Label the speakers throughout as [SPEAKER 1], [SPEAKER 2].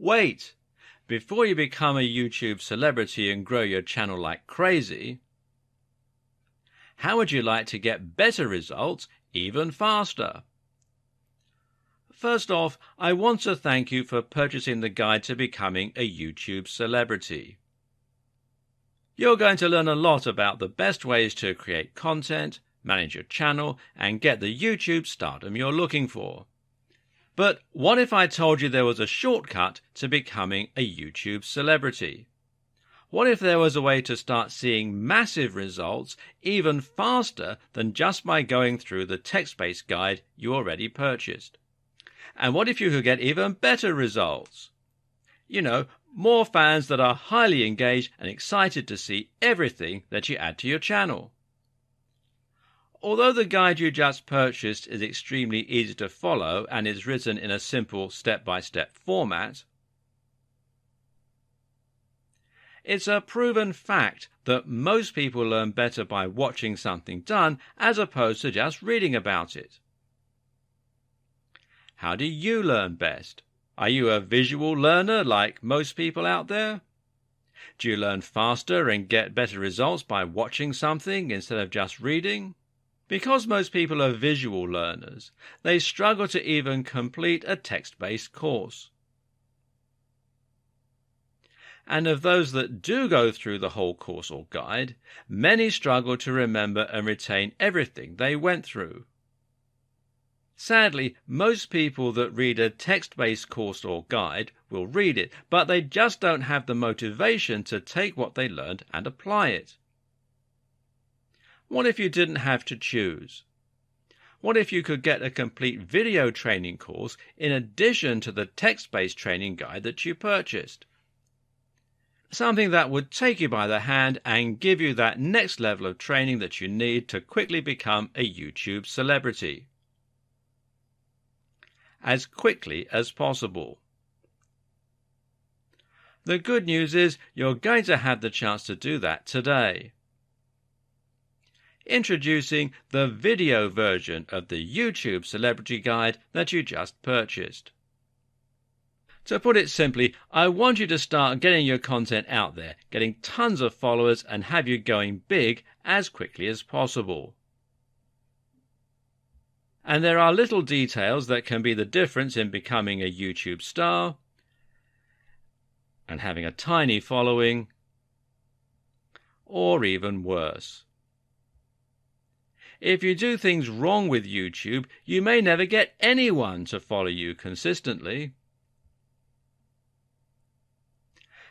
[SPEAKER 1] Wait! Before you become a YouTube celebrity and grow your channel like crazy, how would you like to get better results even faster? First off, I want to thank you for purchasing the guide to becoming a YouTube celebrity. You're going to learn a lot about the best ways to create content, manage your channel, and get the YouTube stardom you're looking for. But what if I told you there was a shortcut to becoming a YouTube celebrity? What if there was a way to start seeing massive results even faster than just by going through the text-based guide you already purchased? And what if you could get even better results? You know, more fans that are highly engaged and excited to see everything that you add to your channel. Although the guide you just purchased is extremely easy to follow and is written in a simple step-by-step format, it's a proven fact that most people learn better by watching something done as opposed to just reading about it. How do you learn best? Are you a visual learner like most people out there? Do you learn faster and get better results by watching something instead of just reading? Because most people are visual learners, they struggle to even complete a text-based course. And of those that do go through the whole course or guide, many struggle to remember and retain everything they went through. Sadly, most people that read a text-based course or guide will read it, but they just don't have the motivation to take what they learned and apply it. What if you didn't have to choose? What if you could get a complete video training course in addition to the text-based training guide that you purchased? Something that would take you by the hand and give you that next level of training that you need to quickly become a YouTube celebrity. As quickly as possible. The good news is you're going to have the chance to do that today. Introducing the video version of the YouTube Celebrity Guide that you just purchased. To put it simply, I want you to start getting your content out there, getting tons of followers, and have you going big as quickly as possible. And there are little details that can be the difference in becoming a YouTube star and having a tiny following, or even worse. If you do things wrong with YouTube, you may never get anyone to follow you consistently.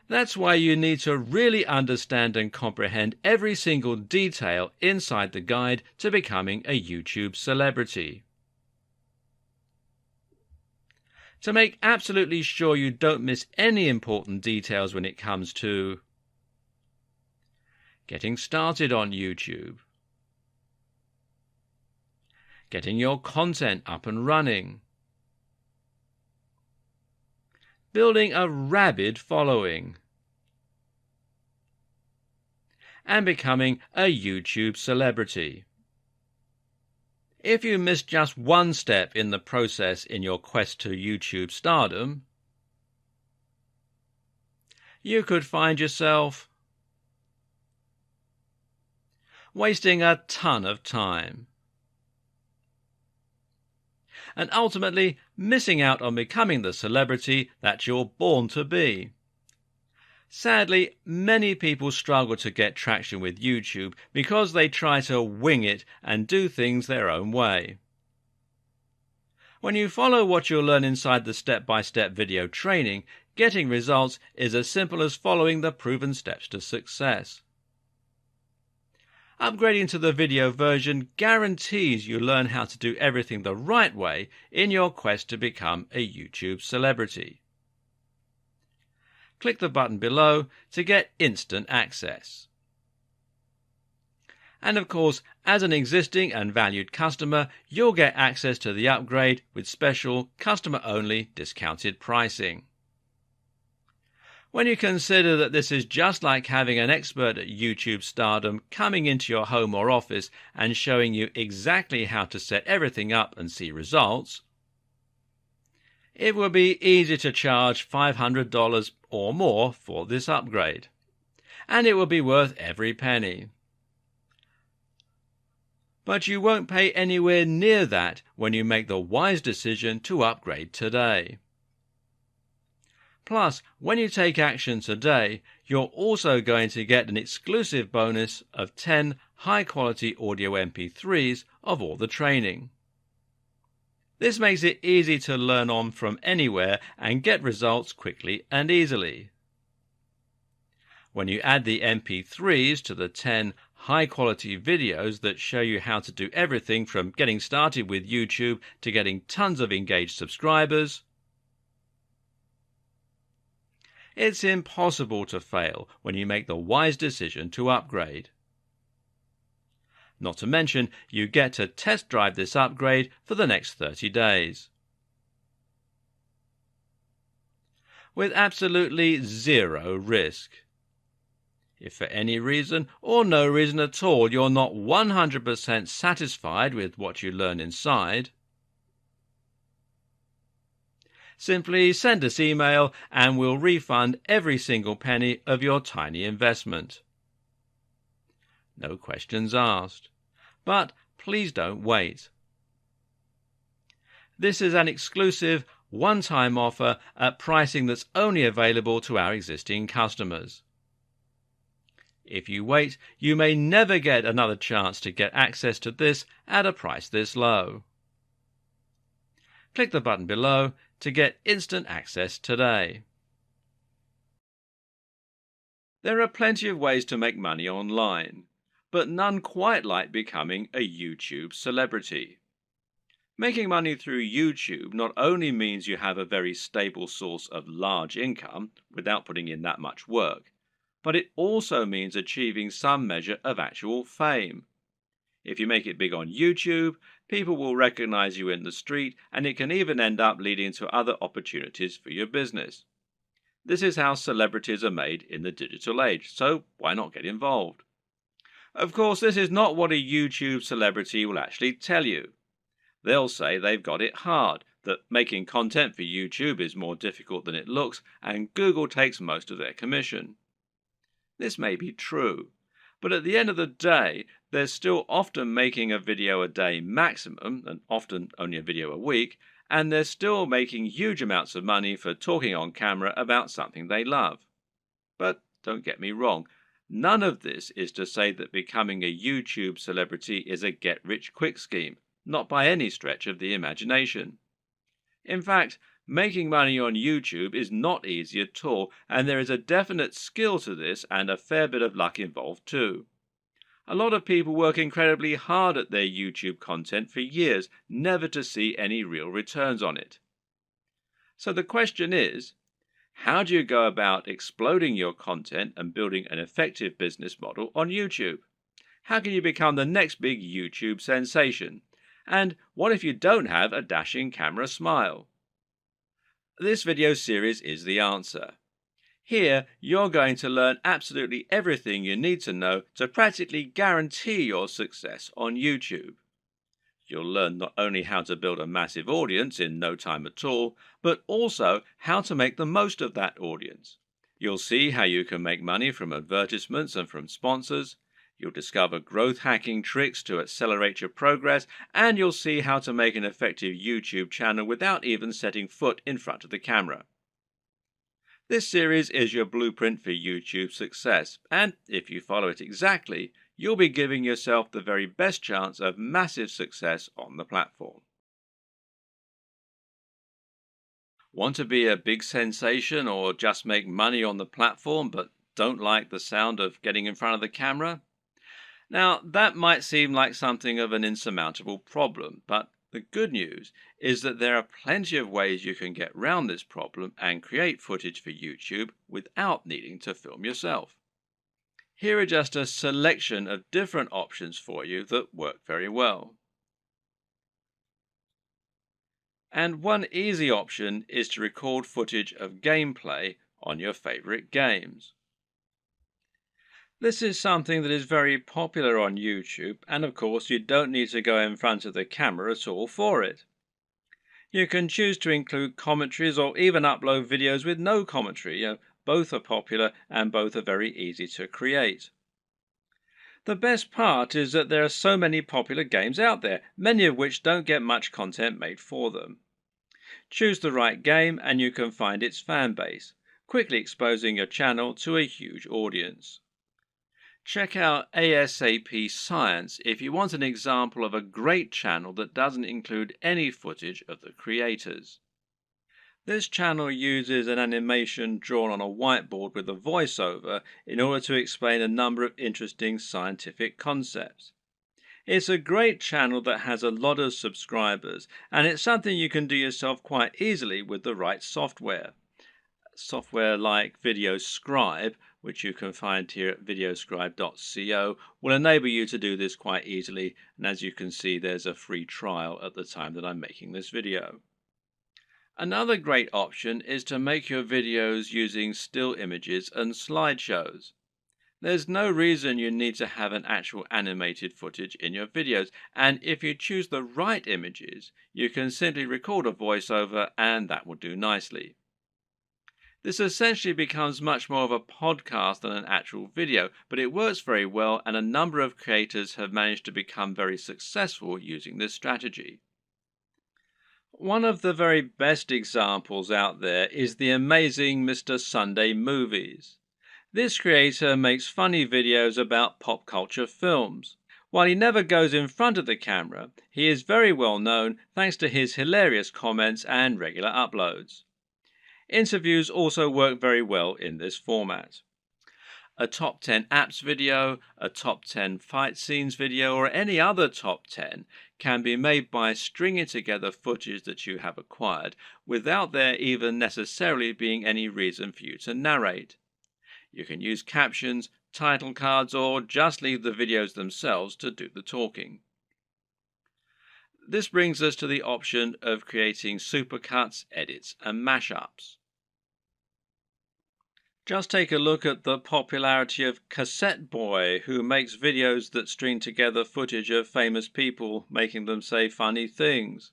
[SPEAKER 1] That's why you need to really understand and comprehend every single detail inside the guide to becoming a YouTube celebrity. To make absolutely sure you don't miss any important details when it comes to getting started on YouTube, getting your content up and running, building a rabid following, and becoming a YouTube celebrity. If you miss just one step in the process in your quest to YouTube stardom, you could find yourself wasting a ton of time and ultimately missing out on becoming the celebrity that you're born to be. Sadly, many people struggle to get traction with YouTube because they try to wing it and do things their own way. When you follow what you'll learn inside the step-by-step video training, getting results is as simple as following the proven steps to success. Upgrading to the video version guarantees you learn how to do everything the right way in your quest to become a YouTube celebrity. Click the button below to get instant access. And of course, as an existing and valued customer, you'll get access to the upgrade with special customer-only discounted pricing. When you consider that this is just like having an expert at YouTube stardom coming into your home or office and showing you exactly how to set everything up and see results, it would be easy to charge $500 or more for this upgrade, and it would be worth every penny. But you won't pay anywhere near that when you make the wise decision to upgrade today. Plus, when you take action today, you're also going to get an exclusive bonus of 10 high-quality audio MP3s of all the training. This makes it easy to learn on from anywhere and get results quickly and easily. When you add the MP3s to the 10 high-quality videos that show you how to do everything from getting started with YouTube to getting tons of engaged subscribers, it's impossible to fail when you make the wise decision to upgrade. Not to mention, you get to test drive this upgrade for the next 30 days. With absolutely zero risk. If for any reason or no reason at all you're not 100% satisfied with what you learn inside, simply send us email and we'll refund every single penny of your tiny investment. No questions asked. But please don't wait. This is an exclusive, one-time offer at pricing that's only available to our existing customers. If you wait, you may never get another chance to get access to this at a price this low. Click the button below to get instant access today. There are plenty of ways to make money online, but none quite like becoming a YouTube celebrity. Making money through YouTube not only means you have a very stable source of large income without putting in that much work, but it also means achieving some measure of actual fame. If you make it big on YouTube, people will recognize you in the street, and it can even end up leading to other opportunities for your business. This is how celebrities are made in the digital age, so why not get involved? Of course, this is not what a YouTube celebrity will actually tell you. They'll say they've got it hard, that making content for YouTube is more difficult than it looks, and Google takes most of their commission. This may be true, but at the end of the day, they're still often making a video a day maximum, and often only a video a week, and they're still making huge amounts of money for talking on camera about something they love. But don't get me wrong, none of this is to say that becoming a YouTube celebrity is a get-rich-quick scheme, not by any stretch of the imagination. In fact, making money on YouTube is not easy at all, and there is a definite skill to this and a fair bit of luck involved too. A lot of people work incredibly hard at their YouTube content for years, never to see any real returns on it. So the question is, how do you go about exploding your content and building an effective business model on YouTube? How can you become the next big YouTube sensation? And what if you don't have a dashing camera smile? This video series is the answer. Here, you're going to learn absolutely everything you need to know to practically guarantee your success on YouTube. You'll learn not only how to build a massive audience in no time at all, but also how to make the most of that audience. You'll see how you can make money from advertisements and from sponsors. You'll discover growth hacking tricks to accelerate your progress, and you'll see how to make an effective YouTube channel without even setting foot in front of the camera. This series is your blueprint for YouTube success, and if you follow it exactly, you'll be giving yourself the very best chance of massive success on the platform. Want to be a big sensation or just make money on the platform but don't like the sound of getting in front of the camera? Now, that might seem like something of an insurmountable problem, but the good news is that there are plenty of ways you can get around this problem and create footage for YouTube without needing to film yourself. Here are just a selection of different options for you that work very well. And one easy option is to record footage of gameplay on your favorite games. This is something that is very popular on YouTube, and of course you don't need to go in front of the camera at all for it. You can choose to include commentaries or even upload videos with no commentary. Both are popular and both are very easy to create. The best part is that there are so many popular games out there, many of which don't get much content made for them. Choose the right game and you can find its fan base, quickly exposing your channel to a huge audience. Check out ASAP Science if you want an example of a great channel that doesn't include any footage of the creators. This channel uses an animation drawn on a whiteboard with a voiceover in order to explain a number of interesting scientific concepts. It's a great channel that has a lot of subscribers, and it's something you can do yourself quite easily with the right software. Software like VideoScribe, which you can find here at videoscribe.co, will enable you to do this quite easily, and as you can see, there's a free trial at the time that I'm making this video. Another great option is to make your videos using still images and slideshows. There's no reason you need to have an actual animated footage in your videos, and if you choose the right images, you can simply record a voiceover and that will do nicely. This essentially becomes much more of a podcast than an actual video, but it works very well and a number of creators have managed to become very successful using this strategy. One of the very best examples out there is the amazing Mr. Sunday Movies. This creator makes funny videos about pop culture films. While he never goes in front of the camera, he is very well known thanks to his hilarious comments and regular uploads. Interviews also work very well in this format. A top 10 apps video, a top 10 fight scenes video, or any other top 10 can be made by stringing together footage that you have acquired without there even necessarily being any reason for you to narrate. You can use captions, title cards, or just leave the videos themselves to do the talking. This brings us to the option of creating supercuts, edits, and mashups. Just take a look at the popularity of Cassette Boy, who makes videos that string together footage of famous people making them say funny things.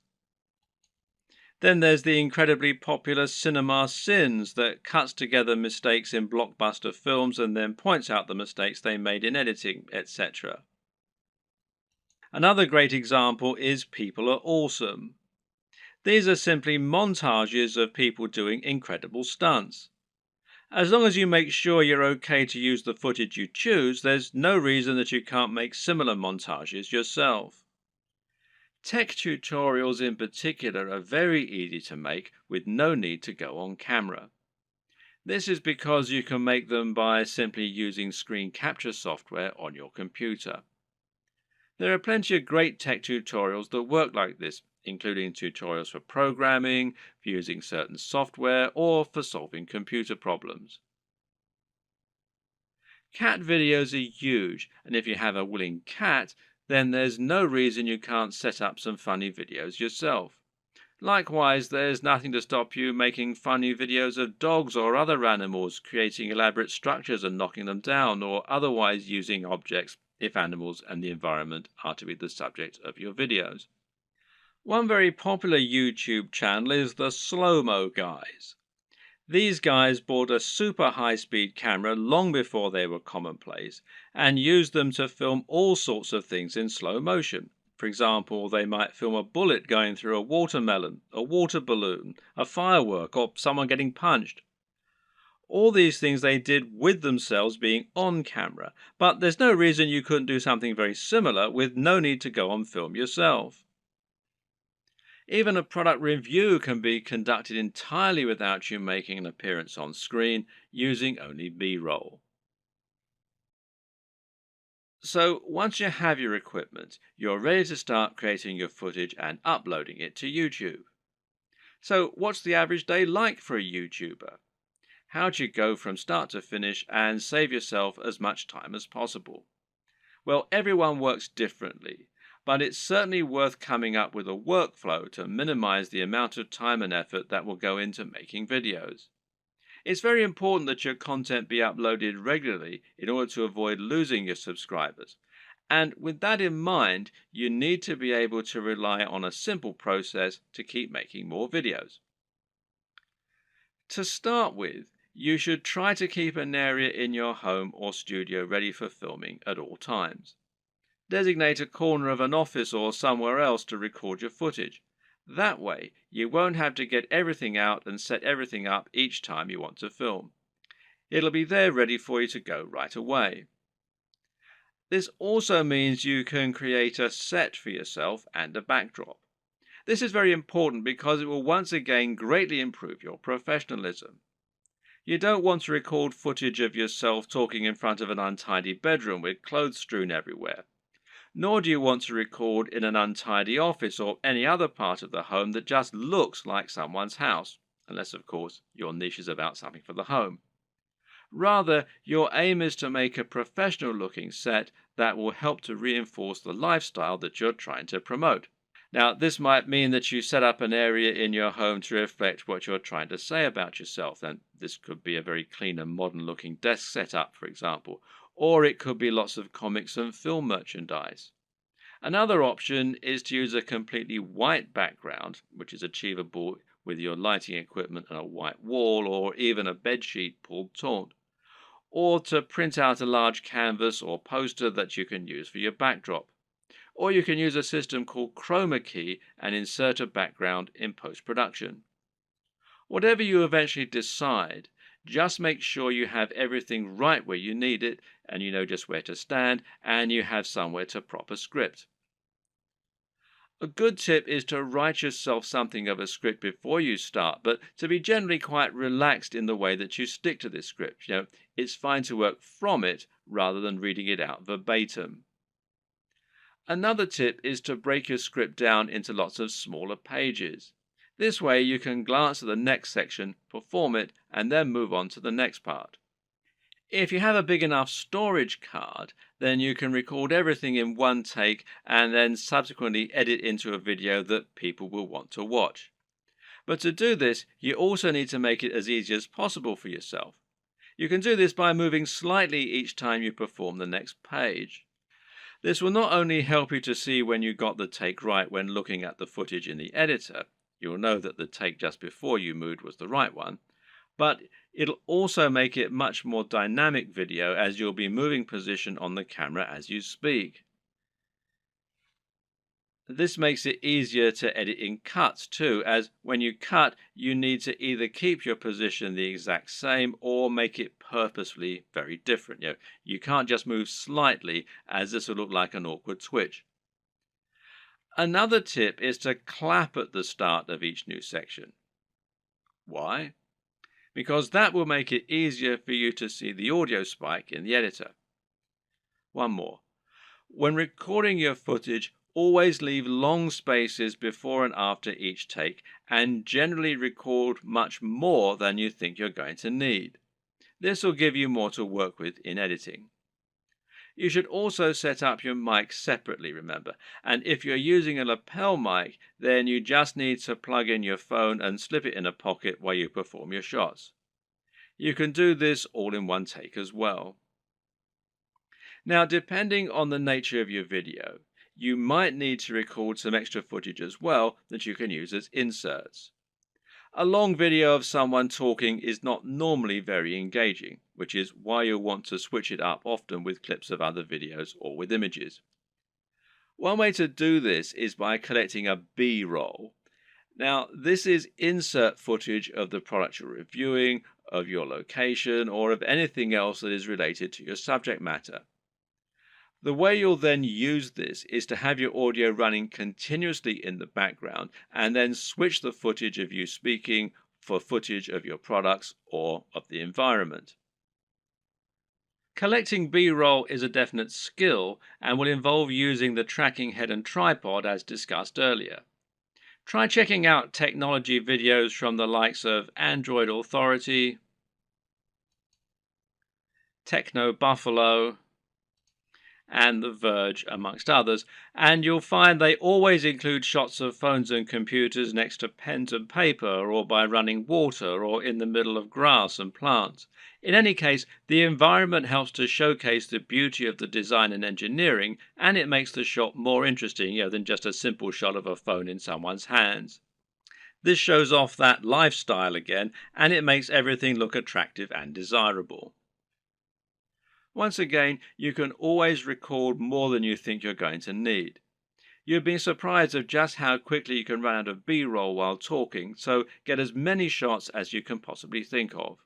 [SPEAKER 1] Then there's the incredibly popular Cinema Sins that cuts together mistakes in blockbuster films and then points out the mistakes they made in editing, etc. Another great example is People Are Awesome. These are simply montages of people doing incredible stunts. As long as you make sure you're okay to use the footage you choose, there's no reason that you can't make similar montages yourself. Tech tutorials in particular are very easy to make with no need to go on camera. This is because you can make them by simply using screen capture software on your computer. There are plenty of great tech tutorials that work like this, including tutorials for programming, for using certain software, or for solving computer problems. Cat videos are huge, and if you have a willing cat, then there's no reason you can't set up some funny videos yourself. Likewise, there's nothing to stop you making funny videos of dogs or other animals, creating elaborate structures and knocking them down, or otherwise using objects if animals and the environment are to be the subject of your videos. One very popular YouTube channel is the Slow-Mo Guys. These guys bought a super high-speed camera long before they were commonplace and used them to film all sorts of things in slow motion. For example, they might film a bullet going through a watermelon, a water balloon, a firework, or someone getting punched. All these things they did with themselves being on camera, but there's no reason you couldn't do something very similar with no need to go on film yourself. Even a product review can be conducted entirely without you making an appearance on screen, using only B-roll. So once you have your equipment, you're ready to start creating your footage and uploading it to YouTube. So what's the average day like for a YouTuber? How do you go from start to finish and save yourself as much time as possible? Well, everyone works differently, but it's certainly worth coming up with a workflow to minimize the amount of time and effort that will go into making videos. It's very important that your content be uploaded regularly in order to avoid losing your subscribers, And with that in mind, you need to be able to rely on a simple process to keep making more videos. To start with, you should try to keep an area in your home or studio ready for filming at all times. Designate a corner of an office or somewhere else to record your footage. That way, you won't have to get everything out and set everything up each time you want to film. It'll be there ready for you to go right away. This also means you can create a set for yourself and a backdrop. This is very important because it will once again greatly improve your professionalism. You don't want to record footage of yourself talking in front of an untidy bedroom with clothes strewn everywhere. Nor do you want to record in an untidy office or any other part of the home that just looks like someone's house, unless, of course, your niche is about something for the home. Rather, your aim is to make a professional-looking set that will help to reinforce the lifestyle that you're trying to promote. Now, this might mean that you set up an area in your home to reflect what you're trying to say about yourself, and this could be a very clean and modern-looking desk setup, for example, or it could be lots of comics and film merchandise. Another option is to use a completely white background, which is achievable with your lighting equipment and a white wall or even a bedsheet pulled taut, or to print out a large canvas or poster that you can use for your backdrop. Or you can use a system called chroma key and insert a background in post-production. Whatever you eventually decide, just make sure you have everything right where you need it, and you know just where to stand, and you have somewhere to prop a script. A good tip is to write yourself something of a script before you start, but to be generally quite relaxed in the way that you stick to this script. It's fine to work from it rather than reading it out verbatim. Another tip is to break your script down into lots of smaller pages. This way you can glance at the next section, perform it, and then move on to the next part. If you have a big enough storage card, then you can record everything in one take and then subsequently edit into a video that people will want to watch. But to do this, you also need to make it as easy as possible for yourself. You can do this by moving slightly each time you perform the next page. This will not only help you to see when you got the take right when looking at the footage in the editor, you'll know that the take just before you moved was the right one, but it'll also make it much more dynamic video as you'll be moving position on the camera as you speak. This makes it easier to edit in cuts too, as when you cut, you need to either keep your position the exact same or make it purposefully very different. You can't just move slightly, as this will look like an awkward switch. Another tip is to clap at the start of each new section. Why? Because that will make it easier for you to see the audio spike in the editor. One more. When recording your footage, always leave long spaces before and after each take, and generally record much more than you think you're going to need. This will give you more to work with in editing. You should also set up your mic separately, remember, and if you're using a lapel mic, then you just need to plug in your phone and slip it in a pocket while you perform your shots. You can do this all in one take as well. Now, depending on the nature of your video, you might need to record some extra footage as well that you can use as inserts. A long video of someone talking is not normally very engaging, which is why you'll want to switch it up often with clips of other videos or with images. One way to do this is by collecting a B-roll. Now, this is insert footage of the product you're reviewing, of your location, or of anything else that is related to your subject matter. The way you'll then use this is to have your audio running continuously in the background and then switch the footage of you speaking for footage of your products or of the environment. Collecting B-roll is a definite skill and will involve using the tracking head and tripod as discussed earlier. Try checking out technology videos from the likes of Android Authority, Techno Buffalo, and The Verge, amongst others, and you'll find they always include shots of phones and computers next to pens and paper, or by running water, or in the middle of grass and plants. In any case, the environment helps to showcase the beauty of the design and engineering, and it makes the shot more interesting, than just a simple shot of a phone in someone's hands. This shows off that lifestyle again, and it makes everything look attractive and desirable. Once again, you can always record more than you think you're going to need. You've been surprised of just how quickly you can run out of B-roll while talking, so get as many shots as you can possibly think of.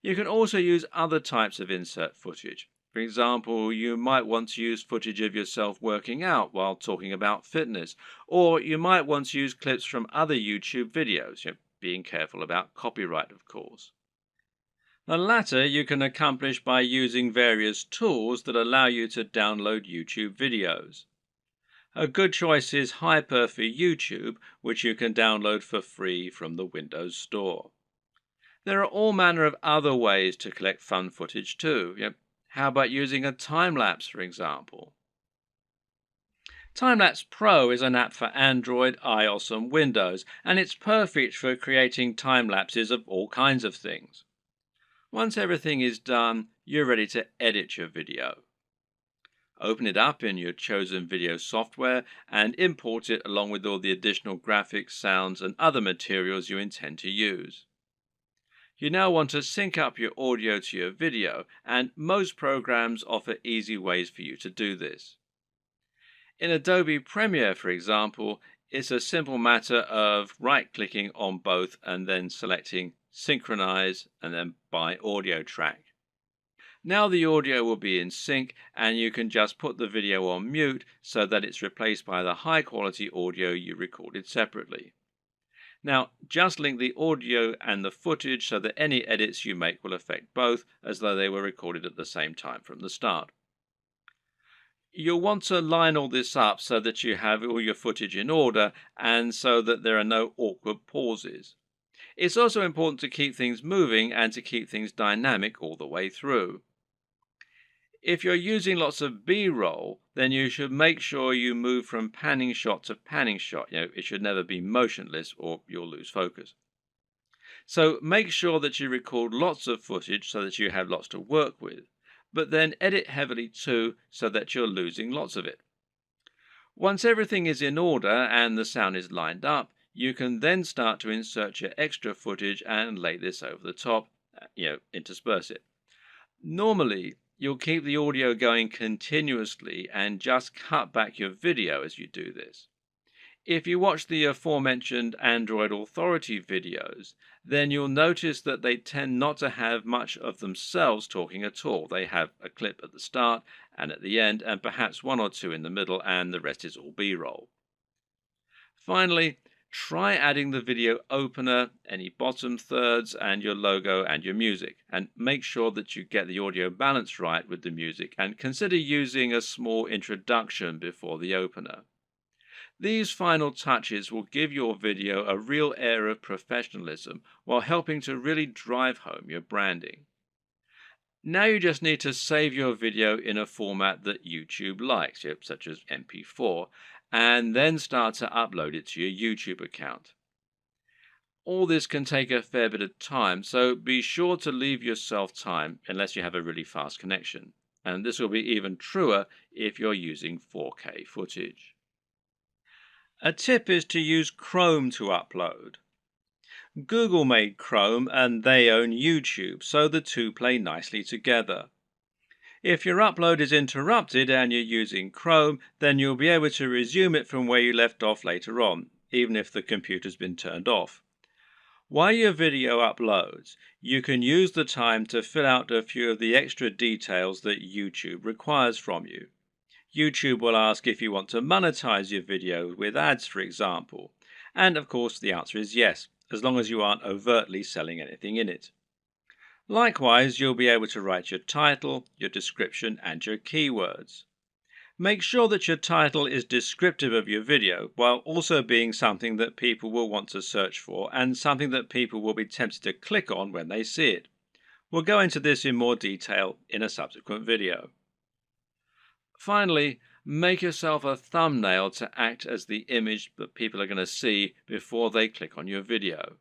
[SPEAKER 1] You can also use other types of insert footage. For example, you might want to use footage of yourself working out while talking about fitness, or you might want to use clips from other YouTube videos, being careful about copyright, of course. The latter you can accomplish by using various tools that allow you to download YouTube videos. A good choice is Hyper for YouTube, which you can download for free from the Windows Store. There are all manner of other ways to collect fun footage too. How about using a time-lapse, for example? Timelapse Pro is an app for Android, iOS and Windows, and it's perfect for creating time lapses of all kinds of things. Once everything is done, you're ready to edit your video. Open it up in your chosen video software and import it along with all the additional graphics, sounds and other materials you intend to use. You now want to sync up your audio to your video, and most programs offer easy ways for you to do this. In Adobe Premiere, for example, it's a simple matter of right-clicking on both and then selecting Synchronize and then by audio track. Now the audio will be in sync, and you can just put the video on mute so that it's replaced by the high-quality audio you recorded separately. Now, just link the audio and the footage so that any edits you make will affect both, as though they were recorded at the same time from the start. You'll want to line all this up so that you have all your footage in order and so that there are no awkward pauses. It's also important to keep things moving and to keep things dynamic all the way through. If you're using lots of B-roll, then you should make sure you move from panning shot to panning shot. It should never be motionless or you'll lose focus. So make sure that you record lots of footage so that you have lots to work with, but then edit heavily too so that you're losing lots of it. Once everything is in order and the sound is lined up, you can then start to insert your extra footage and lay this over the top, intersperse it. Normally, you'll keep the audio going continuously and just cut back your video as you do this. If you watch the aforementioned Android Authority videos, then you'll notice that they tend not to have much of themselves talking at all. They have a clip at the start and at the end, and perhaps one or two in the middle, and the rest is all B-roll. Finally, try adding the video opener, any bottom thirds, and your logo and your music, and make sure that you get the audio balance right with the music, and consider using a small introduction before the opener. These final touches will give your video a real air of professionalism while helping to really drive home your branding. Now you just need to save your video in a format that YouTube likes, such as MP4, and then start to upload it to your YouTube account. All this can take a fair bit of time, so be sure to leave yourself time unless you have a really fast connection. And this will be even truer if you're using 4K footage. A tip is to use Chrome to upload. Google made Chrome and they own YouTube, so the two play nicely together. If your upload is interrupted and you're using Chrome, then you'll be able to resume it from where you left off later on, even if the computer's been turned off. While your video uploads, you can use the time to fill out a few of the extra details that YouTube requires from you. YouTube will ask if you want to monetize your video with ads, for example. And of course the answer is yes, as long as you aren't overtly selling anything in it. Likewise, you'll be able to write your title, your description, and your keywords. Make sure that your title is descriptive of your video, while also being something that people will want to search for and something that people will be tempted to click on when they see it. We'll go into this in more detail in a subsequent video. Finally, make yourself a thumbnail to act as the image that people are going to see before they click on your video.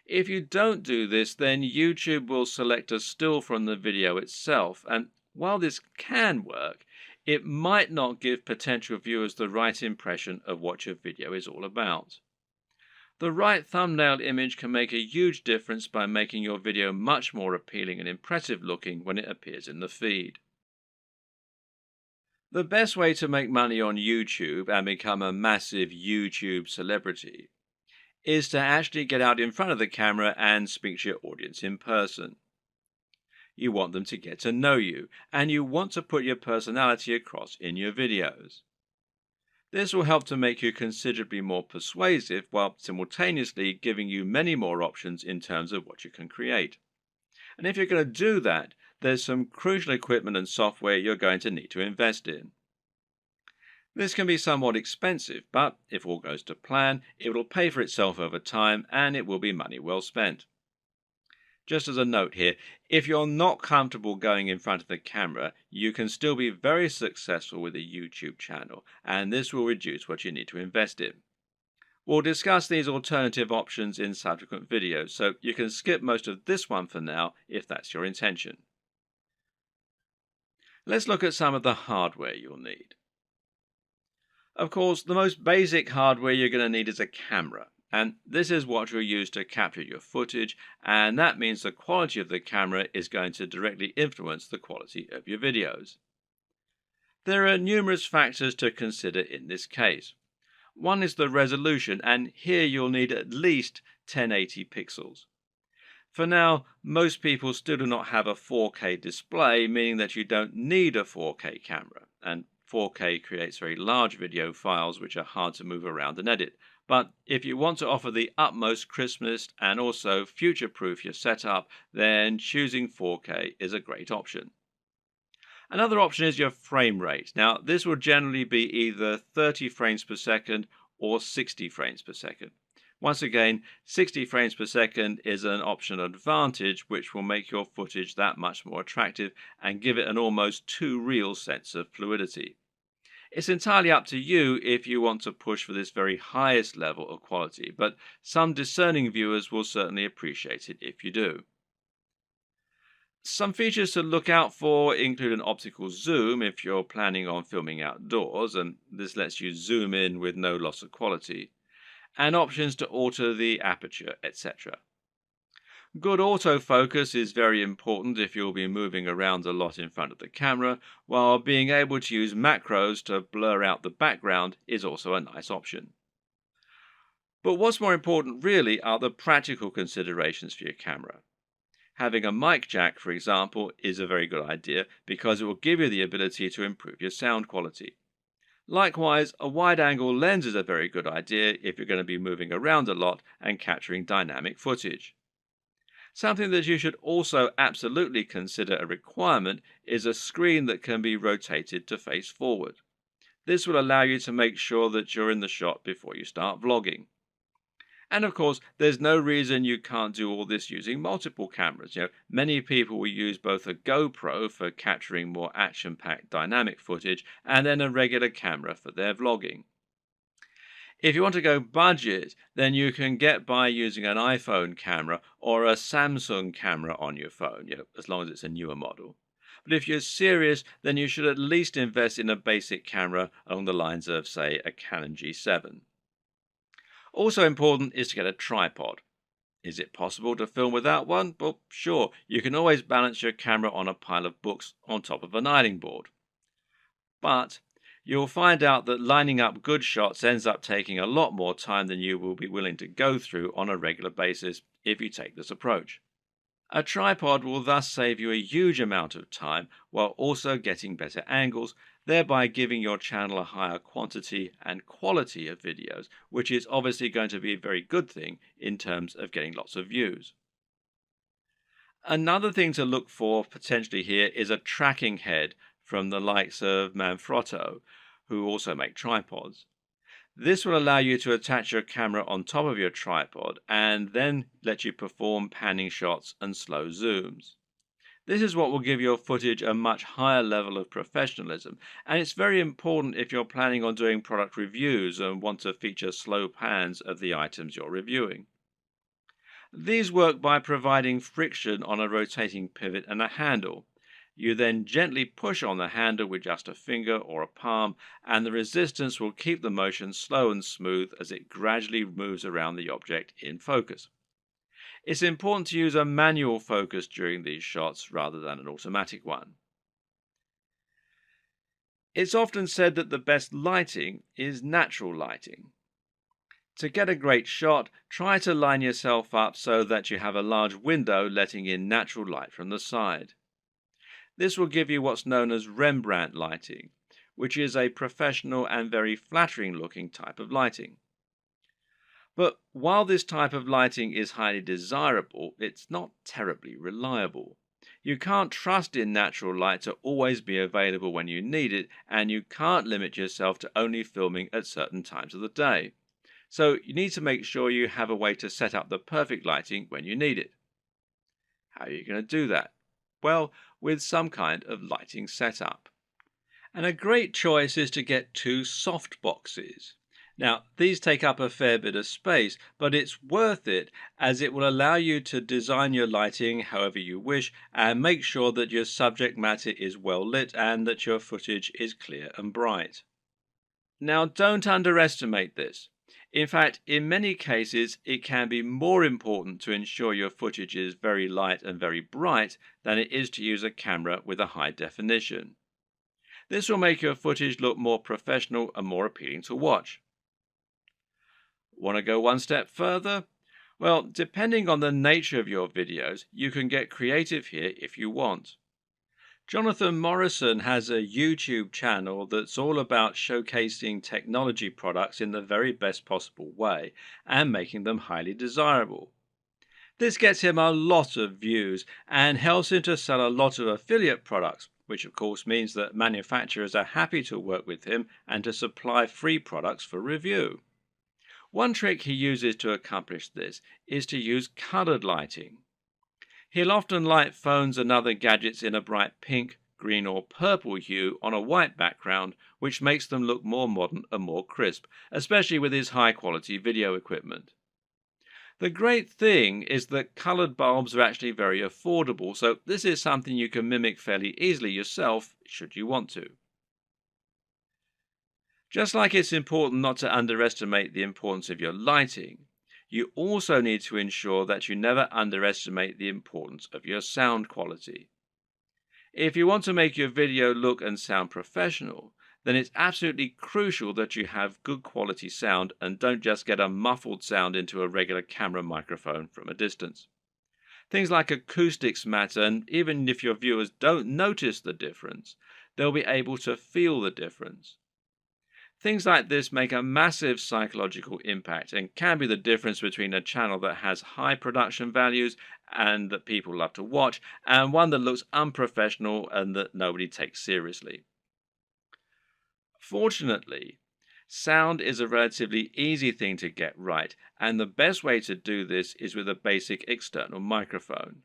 [SPEAKER 1] If you don't do this, then YouTube will select a still from the video itself, and while this can work, it might not give potential viewers the right impression of what your video is all about. The right thumbnail image can make a huge difference by making your video much more appealing and impressive looking when it appears in the feed. The best way to make money on YouTube and become a massive YouTube celebrity is to actually get out in front of the camera and speak to your audience in person. You want them to get to know you, and you want to put your personality across in your videos. This will help to make you considerably more persuasive while simultaneously giving you many more options in terms of what you can create. And if you're going to do that, there's some crucial equipment and software you're going to need to invest in. This can be somewhat expensive, but if all goes to plan, it will pay for itself over time and it will be money well spent. Just as a note here, if you're not comfortable going in front of the camera, you can still be very successful with a YouTube channel, and this will reduce what you need to invest in. We'll discuss these alternative options in subsequent videos, so you can skip most of this one for now if that's your intention. Let's look at some of the hardware you'll need. Of course, the most basic hardware you're going to need is a camera. And this is what you'll use to capture your footage, and that means the quality of the camera is going to directly influence the quality of your videos. There are numerous factors to consider in this case. One is the resolution, and here you'll need at least 1080 pixels. For now, most people still do not have a 4K display, meaning that you don't need a 4K camera, and 4K creates very large video files which are hard to move around and edit. But if you want to offer the utmost crispness and also future-proof your setup, then choosing 4K is a great option. Another option is your frame rate. Now, this will generally be either 30 frames per second or 60 frames per second. Once again, 60 frames per second is an optional advantage which will make your footage that much more attractive and give it an almost too real sense of fluidity. It's entirely up to you if you want to push for this very highest level of quality, but some discerning viewers will certainly appreciate it if you do. Some features to look out for include an optical zoom if you're planning on filming outdoors, and this lets you zoom in with no loss of quality, and options to alter the aperture, etc. Good autofocus is very important if you'll be moving around a lot in front of the camera, while being able to use macros to blur out the background is also a nice option. But what's more important really are the practical considerations for your camera. Having a mic jack, for example, is a very good idea because it will give you the ability to improve your sound quality. Likewise, a wide-angle lens is a very good idea if you're going to be moving around a lot and capturing dynamic footage. Something that you should also absolutely consider a requirement is a screen that can be rotated to face forward. This will allow you to make sure that you're in the shot before you start vlogging. And of course, there's no reason you can't do all this using multiple cameras. Many people will use both a GoPro for capturing more action-packed dynamic footage and then a regular camera for their vlogging. If you want to go budget, then you can get by using an iPhone camera or a Samsung camera on your phone, as long as it's a newer model. But if you're serious, then you should at least invest in a basic camera along the lines of, say, a Canon G7. Also important is to get a tripod. Is it possible to film without one? Well, sure, you can always balance your camera on a pile of books on top of an ironing board. But you'll find out that lining up good shots ends up taking a lot more time than you will be willing to go through on a regular basis if you take this approach. A tripod will thus save you a huge amount of time while also getting better angles, thereby giving your channel a higher quantity and quality of videos, which is obviously going to be a very good thing in terms of getting lots of views. Another thing to look for potentially here is a tracking head from the likes of Manfrotto, who also make tripods. This will allow you to attach your camera on top of your tripod and then let you perform panning shots and slow zooms. This is what will give your footage a much higher level of professionalism, and it's very important if you're planning on doing product reviews and want to feature slow pans of the items you're reviewing. These work by providing friction on a rotating pivot and a handle. You then gently push on the handle with just a finger or a palm, and the resistance will keep the motion slow and smooth as it gradually moves around the object in focus. It's important to use a manual focus during these shots rather than an automatic one. It's often said that the best lighting is natural lighting. To get a great shot, try to line yourself up so that you have a large window letting in natural light from the side. This will give you what's known as Rembrandt lighting, which is a professional and very flattering looking type of lighting. But while this type of lighting is highly desirable, it's not terribly reliable. You can't trust in natural light to always be available when you need it, and you can't limit yourself to only filming at certain times of the day. So you need to make sure you have a way to set up the perfect lighting when you need it. How are you going to do that? Well, with some kind of lighting setup. And a great choice is to get two soft boxes. Now, these take up a fair bit of space, but it's worth it as it will allow you to design your lighting however you wish and make sure that your subject matter is well lit and that your footage is clear and bright. Now, don't underestimate this. In fact, in many cases, it can be more important to ensure your footage is very light and very bright than it is to use a camera with a high definition. This will make your footage look more professional and more appealing to watch. Want to go one step further? Well, depending on the nature of your videos, you can get creative here if you want. Jonathan Morrison has a YouTube channel that's all about showcasing technology products in the very best possible way and making them highly desirable. This gets him a lot of views and helps him to sell a lot of affiliate products, which of course means that manufacturers are happy to work with him and to supply free products for review. One trick he uses to accomplish this is to use colored lighting. He'll often light phones and other gadgets in a bright pink, green or purple hue on a white background, which makes them look more modern and more crisp, especially with his high-quality video equipment. The great thing is that colored bulbs are actually very affordable, so this is something you can mimic fairly easily yourself, should you want to. Just like it's important not to underestimate the importance of your lighting, you also need to ensure that you never underestimate the importance of your sound quality. If you want to make your video look and sound professional, then it's absolutely crucial that you have good quality sound and don't just get a muffled sound into a regular camera microphone from a distance. Things like acoustics matter, and even if your viewers don't notice the difference, they'll be able to feel the difference. Things like this make a massive psychological impact and can be the difference between a channel that has high production values and that people love to watch, and one that looks unprofessional and that nobody takes seriously. Fortunately, sound is a relatively easy thing to get right, and the best way to do this is with a basic external microphone.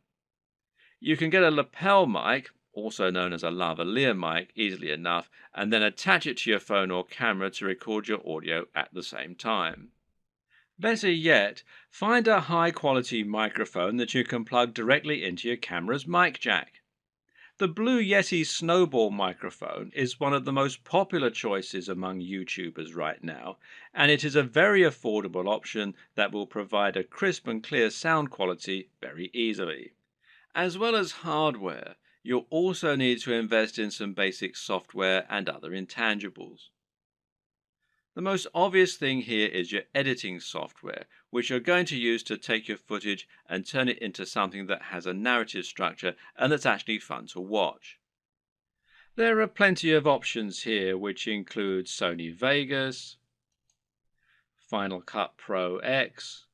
[SPEAKER 1] You can get a lapel mic, also known as a lavalier mic, easily enough, and then attach it to your phone or camera to record your audio at the same time. Better yet, find a high-quality microphone that you can plug directly into your camera's mic jack. The Blue Yeti Snowball microphone is one of the most popular choices among YouTubers right now, and it is a very affordable option that will provide a crisp and clear sound quality very easily. As well as hardware, you'll also need to invest in some basic software and other intangibles. The most obvious thing here is your editing software, which you're going to use to take your footage and turn it into something that has a narrative structure and that's actually fun to watch. There are plenty of options here, which include Sony Vegas, Final Cut Pro X,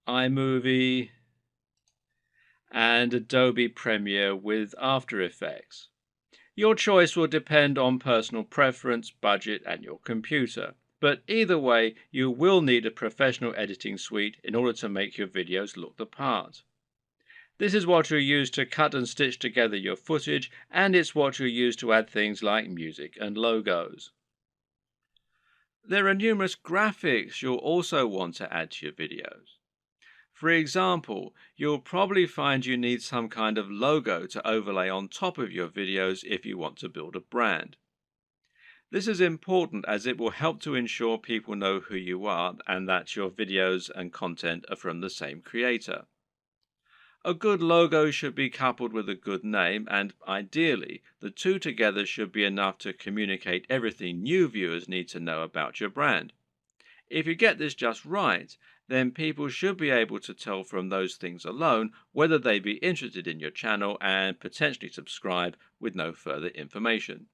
[SPEAKER 1] iMovie, and Adobe Premiere with After Effects. Your choice will depend on personal preference, budget, and your computer. But either way, you will need a professional editing suite in order to make your videos look the part. This is what you'll use to cut and stitch together your footage, and it's what you'll use to add things like music and logos. There are numerous graphics you'll also want to add to your videos. For example, you'll probably find you need some kind of logo to overlay on top of your videos if you want to build a brand. This is important as it will help to ensure people know who you are and that your videos and content are from the same creator. A good logo should be coupled with a good name, and ideally, the two together should be enough to communicate everything new viewers need to know about your brand. If you get this just right, then people should be able to tell from those things alone whether they be interested in your channel and potentially subscribe with no further information.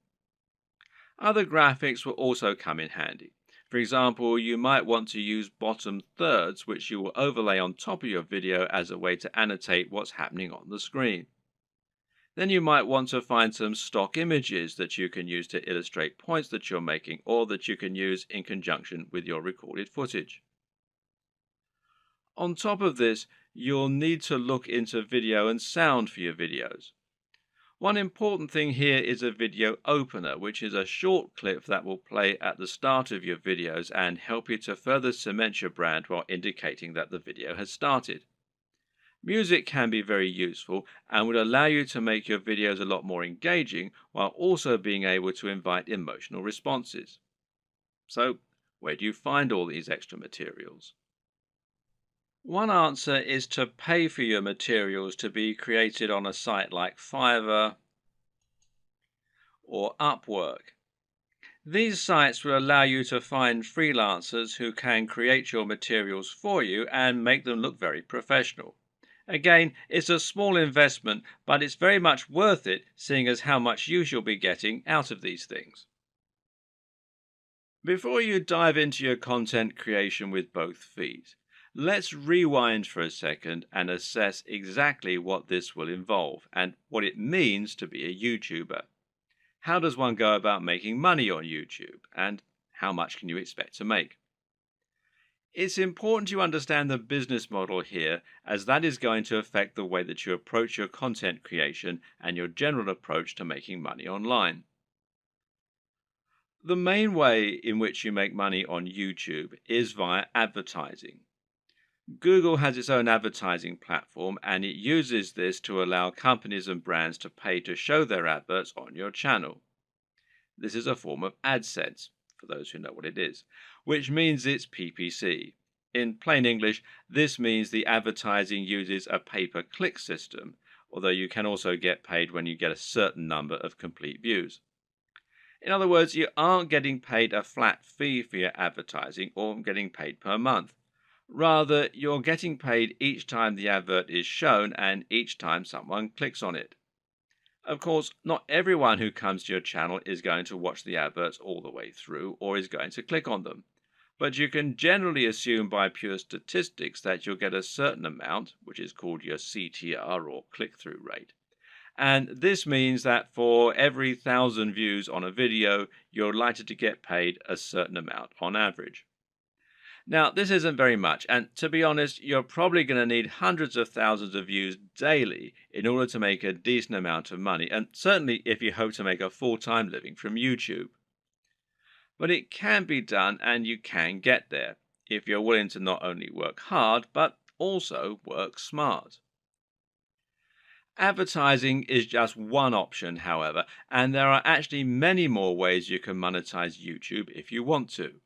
[SPEAKER 1] Other graphics will also come in handy. For example, you might want to use bottom thirds, which you will overlay on top of your video as a way to annotate what's happening on the screen. Then you might want to find some stock images that you can use to illustrate points that you're making or that you can use in conjunction with your recorded footage. On top of this, you'll need to look into video and sound for your videos. One important thing here is a video opener, which is a short clip that will play at the start of your videos and help you to further cement your brand while indicating that the video has started. Music can be very useful and would allow you to make your videos a lot more engaging while also being able to invite emotional responses. So, where do you find all these extra materials? One answer is to pay for your materials to be created on a site like Fiverr or Upwork. These sites will allow you to find freelancers who can create your materials for you and make them look very professional. Again, it's a small investment, but it's very much worth it, seeing as how much use you'll be getting out of these things. Before you dive into your content creation with both feet, let's rewind for a second and assess exactly what this will involve and what it means to be a YouTuber. How does one go about making money on YouTube, and how much can you expect to make? It's important you understand the business model here, as that is going to affect the way that you approach your content creation and your general approach to making money online. The main way in which you make money on YouTube is via advertising. Google has its own advertising platform, and it uses this to allow companies and brands to pay to show their adverts on your channel. This is a form of AdSense, for those who know what it is, which means it's PPC. In plain English, this means the advertising uses a pay-per-click system, although you can also get paid when you get a certain number of complete views. In other words, you aren't getting paid a flat fee for your advertising or getting paid per month. Rather, you're getting paid each time the advert is shown and each time someone clicks on it. Of course, not everyone who comes to your channel is going to watch the adverts all the way through or is going to click on them. But you can generally assume by pure statistics that you'll get a certain amount, which is called your CTR or click-through rate. And this means that for every 1,000 views on a video, you're likely to get paid a certain amount on average. Now, this isn't very much, and to be honest, you're probably going to need hundreds of thousands of views daily in order to make a decent amount of money, and certainly if you hope to make a full-time living from YouTube. But it can be done, and you can get there, if you're willing to not only work hard, but also work smart. Advertising is just one option, however, and there are actually many more ways you can monetize YouTube if you want to.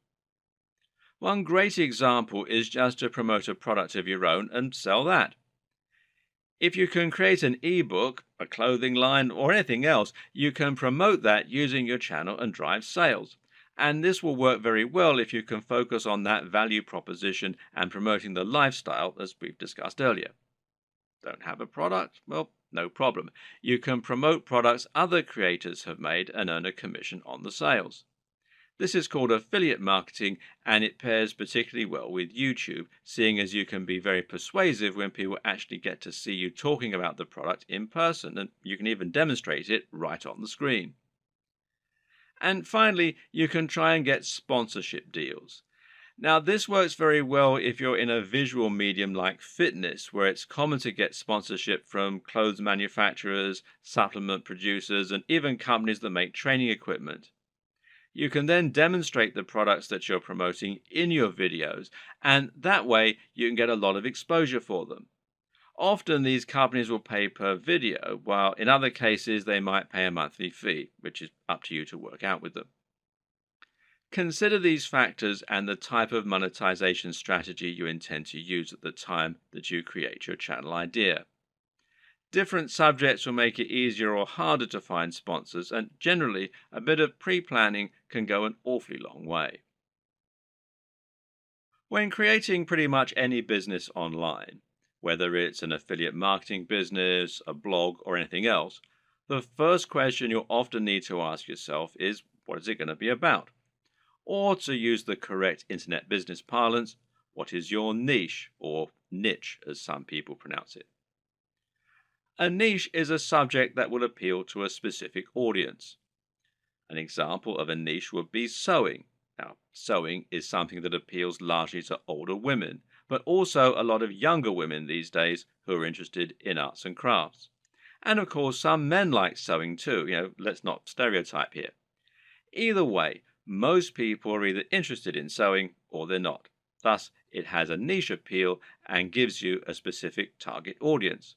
[SPEAKER 1] One great example is just to promote a product of your own and sell that. If you can create an ebook, a clothing line, or anything else, you can promote that using your channel and drive sales. And this will work very well if you can focus on that value proposition and promoting the lifestyle as we've discussed earlier. Don't have a product? Well, no problem. You can promote products other creators have made and earn a commission on the sales. This is called affiliate marketing, and it pairs particularly well with YouTube, seeing as you can be very persuasive when people actually get to see you talking about the product in person, and you can even demonstrate it right on the screen. And finally, you can try and get sponsorship deals. Now, this works very well if you're in a visual medium like fitness, where it's common to get sponsorship from clothes manufacturers, supplement producers, and even companies that make training equipment. You can then demonstrate the products that you're promoting in your videos, and that way you can get a lot of exposure for them. Often these companies will pay per video, while in other cases they might pay a monthly fee, which is up to you to work out with them. Consider these factors and the type of monetization strategy you intend to use at the time that you create your channel idea. Different subjects will make it easier or harder to find sponsors, and generally, a bit of pre planning can go an awfully long way. When creating pretty much any business online, whether it's an affiliate marketing business, a blog, or anything else, the first question you'll often need to ask yourself is, what is it going to be about? Or to use the correct internet business parlance, what is your niche, or niche as some people pronounce it? A niche is a subject that will appeal to a specific audience. An example of a niche would be sewing. Now, sewing is something that appeals largely to older women, but also a lot of younger women these days who are interested in arts and crafts. And of course, some men like sewing too. Let's not stereotype here. Either way, most people are either interested in sewing or they're not. Thus, it has a niche appeal and gives you a specific target audience.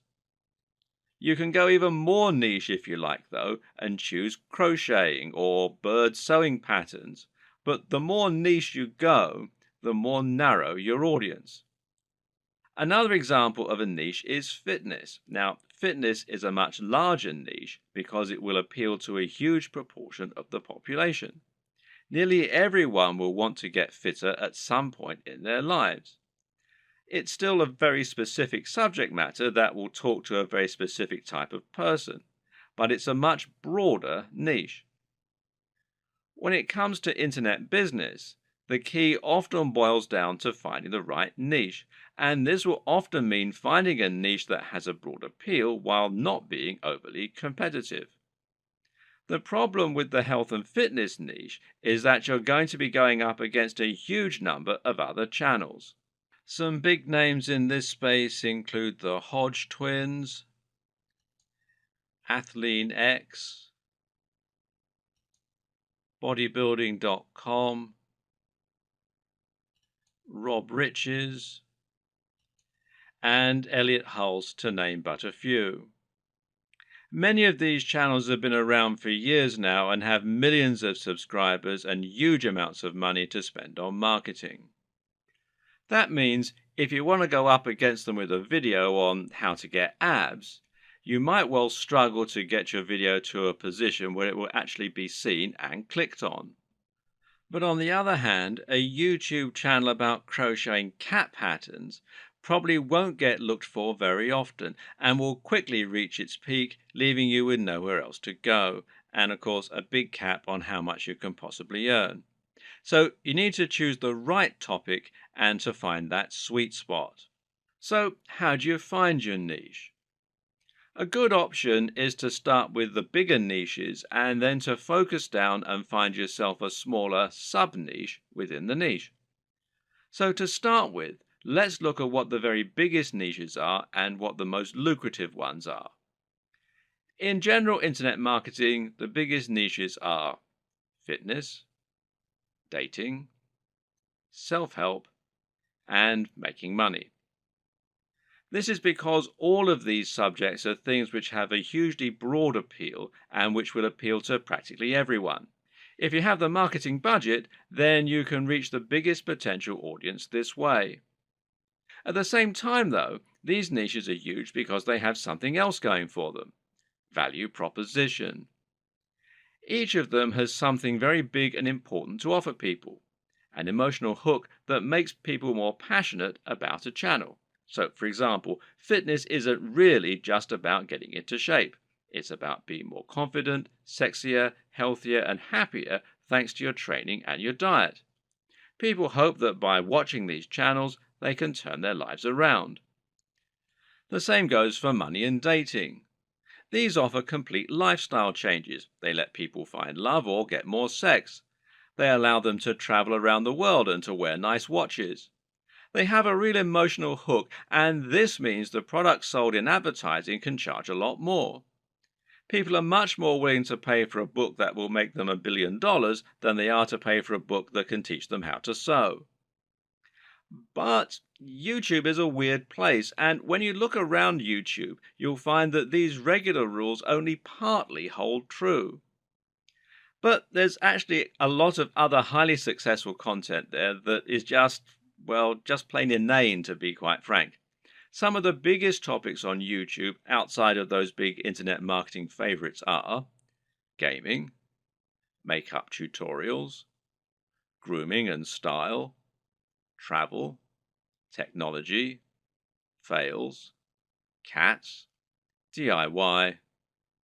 [SPEAKER 1] You can go even more niche if you like, though, and choose crocheting or bird sewing patterns. But the more niche you go, the more narrow your audience. Another example of a niche is fitness. Now, fitness is a much larger niche because it will appeal to a huge proportion of the population. Nearly everyone will want to get fitter at some point in their lives. It's still a very specific subject matter that will talk to a very specific type of person, but it's a much broader niche. When it comes to internet business, the key often boils down to finding the right niche, and this will often mean finding a niche that has a broad appeal while not being overly competitive. The problem with the health and fitness niche is that you're going to be going up against a huge number of other channels. Some big names in this space include the Hodge twins, Athlean X, bodybuilding.com, Rob Riches, and Elliot Hulse, to name but a few. Many of these channels have been around for years now and have millions of subscribers and huge amounts of money to spend on marketing. That means if you want to go up against them with a video on how to get abs, you might well struggle to get your video to a position where it will actually be seen and clicked on. But on the other hand, a YouTube channel about crocheting cat patterns probably won't get looked for very often and will quickly reach its peak, leaving you with nowhere else to go, and of course a big cap on how much you can possibly earn. So you need to choose the right topic and to find that sweet spot. So how do you find your niche? A good option is to start with the bigger niches and then to focus down and find yourself a smaller sub-niche within the niche. So to start with, let's look at what the very biggest niches are and what the most lucrative ones are. In general internet marketing, the biggest niches are fitness, dating, self-help, and making money. This is because all of these subjects are things which have a hugely broad appeal and which will appeal to practically everyone. If you have the marketing budget, then you can reach the biggest potential audience this way. At the same time, though, these niches are huge because they have something else going for them: value proposition. Each of them has something very big and important to offer people, an emotional hook that makes people more passionate about a channel. So, for example, fitness isn't really just about getting into shape. It's about being more confident, sexier, healthier, and happier thanks to your training and your diet. People hope that by watching these channels, they can turn their lives around. The same goes for money and dating. These offer complete lifestyle changes. They let people find love or get more sex. They allow them to travel around the world and to wear nice watches. They have a real emotional hook, and this means the products sold in advertising can charge a lot more. People are much more willing to pay for a book that will make them $1 billion than they are to pay for a book that can teach them how to sew. But YouTube is a weird place, and when you look around YouTube, you'll find that these regular rules only partly hold true. But there's actually a lot of other highly successful content there that is just, well, just plain inane, to be quite frank. Some of the biggest topics on YouTube outside of those big internet marketing favorites are gaming, makeup tutorials, grooming and style, travel, technology, fails, cats, DIY,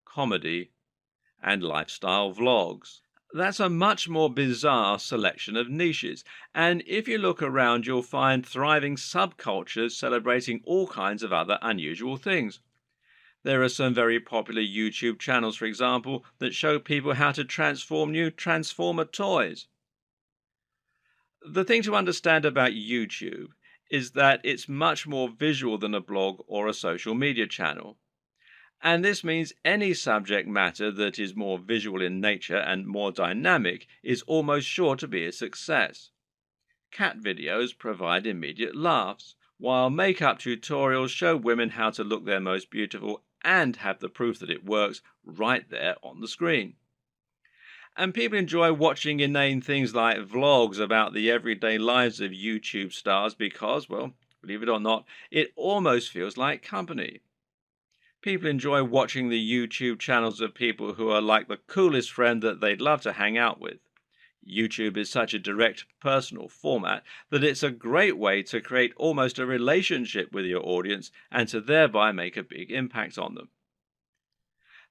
[SPEAKER 1] comedy, and lifestyle vlogs. That's a much more bizarre selection of niches, and if you look around, you'll find thriving subcultures celebrating all kinds of other unusual things. There are some very popular YouTube channels, for example, that show people how to transform new Transformer toys. The thing to understand about YouTube is that it's much more visual than a blog or a social media channel. And this means any subject matter that is more visual in nature and more dynamic is almost sure to be a success. Cat videos provide immediate laughs, while makeup tutorials show women how to look their most beautiful and have the proof that it works right there on the screen. And people enjoy watching inane things like vlogs about the everyday lives of YouTube stars because, well, believe it or not, it almost feels like company. People enjoy watching the YouTube channels of people who are like the coolest friend that they'd love to hang out with. YouTube is such a direct, personal format that it's a great way to create almost a relationship with your audience and to thereby make a big impact on them.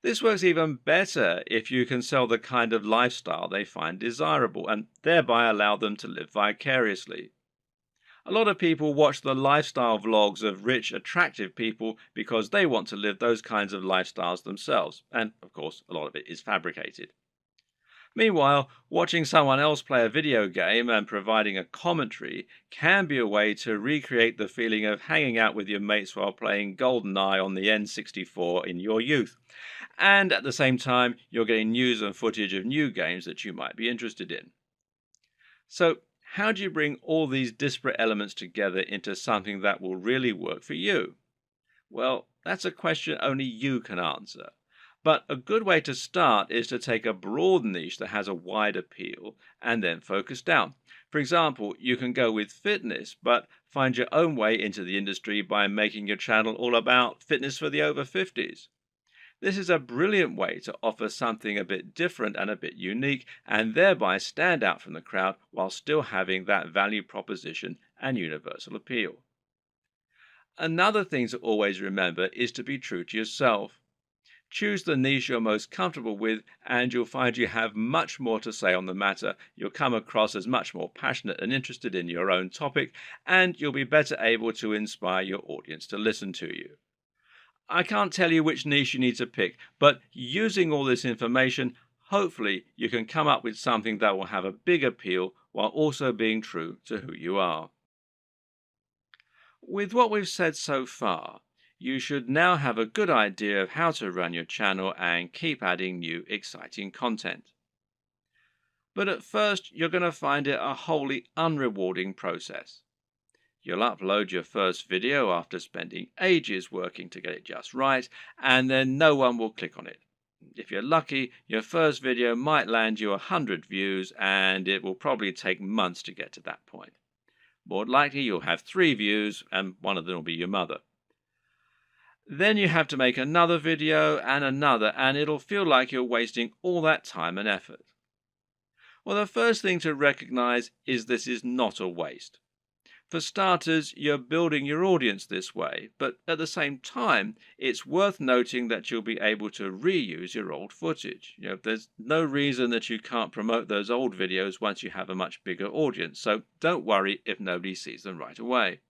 [SPEAKER 1] This works even better if you can sell the kind of lifestyle they find desirable and thereby allow them to live vicariously. A lot of people watch the lifestyle vlogs of rich, attractive people because they want to live those kinds of lifestyles themselves, and of course, a lot of it is fabricated. Meanwhile, watching someone else play a video game and providing a commentary can be a way to recreate the feeling of hanging out with your mates while playing GoldenEye on the N64 in your youth. And at the same time, you're getting news and footage of new games that you might be interested in. So, how do you bring all these disparate elements together into something that will really work for you? Well, that's a question only you can answer. But a good way to start is to take a broad niche that has a wide appeal and then focus down. For example, you can go with fitness, but find your own way into the industry by making your channel all about fitness for the over 50s. This is a brilliant way to offer something a bit different and a bit unique, and thereby stand out from the crowd while still having that value proposition and universal appeal. Another thing to always remember is to be true to yourself. Choose the niche you're most comfortable with, and you'll find you have much more to say on the matter. You'll come across as much more passionate and interested in your own topic, and you'll be better able to inspire your audience to listen to you. I can't tell you which niche you need to pick, but using all this information, hopefully you can come up with something that will have a big appeal while also being true to who you are. With what we've said so far, you should now have a good idea of how to run your channel and keep adding new exciting content. But at first, you're going to find it a wholly unrewarding process. You'll upload your first video after spending ages working to get it just right, and then no one will click on it. If you're lucky, your first video might land you 100 views, and it will probably take months to get to that point. More likely, you'll have 3 views, and one of them will be your mother. Then you have to make another video and another, and it'll feel like you're wasting all that time and effort. Well, the first thing to recognize is this is not a waste. For starters, you're building your audience this way, but at the same time, it's worth noting that you'll be able to reuse your old footage. There's no reason that you can't promote those old videos once you have a much bigger audience, so don't worry if nobody sees them right away.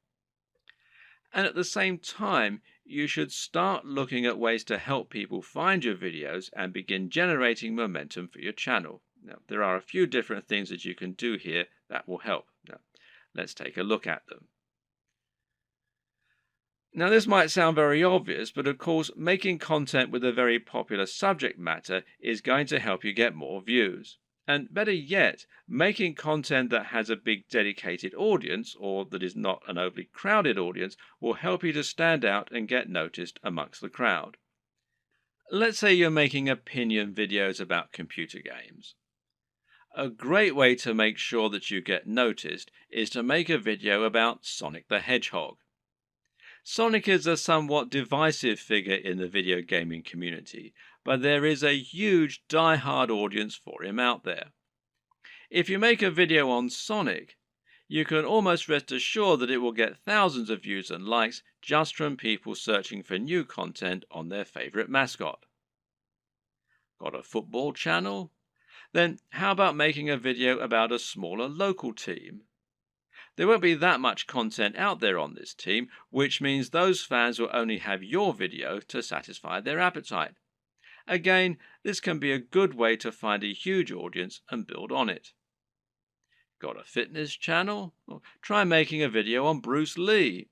[SPEAKER 1] And at the same time, you should start looking at ways to help people find your videos and begin generating momentum for your channel. Now, there are a few different things that you can do here that will help. Now, let's take a look at them. Now, this might sound very obvious, but of course, making content with a very popular subject matter is going to help you get more views. And better yet, making content that has a big dedicated audience, or that is not an overly crowded audience, will help you to stand out and get noticed amongst the crowd. Let's say you're making opinion videos about computer games. A great way to make sure that you get noticed is to make a video about Sonic the Hedgehog. Sonic is a somewhat divisive figure in the video gaming community, but there is a huge die-hard audience for him out there. If you make a video on Sonic, you can almost rest assured that it will get thousands of views and likes just from people searching for new content on their favorite mascot. Got a football channel? Then how about making a video about a smaller local team? There won't be that much content out there on this team, which means those fans will only have your video to satisfy their appetite. Again, this can be a good way to find a huge audience and build on it. Got a fitness channel? Well, try making a video on Bruce Lee.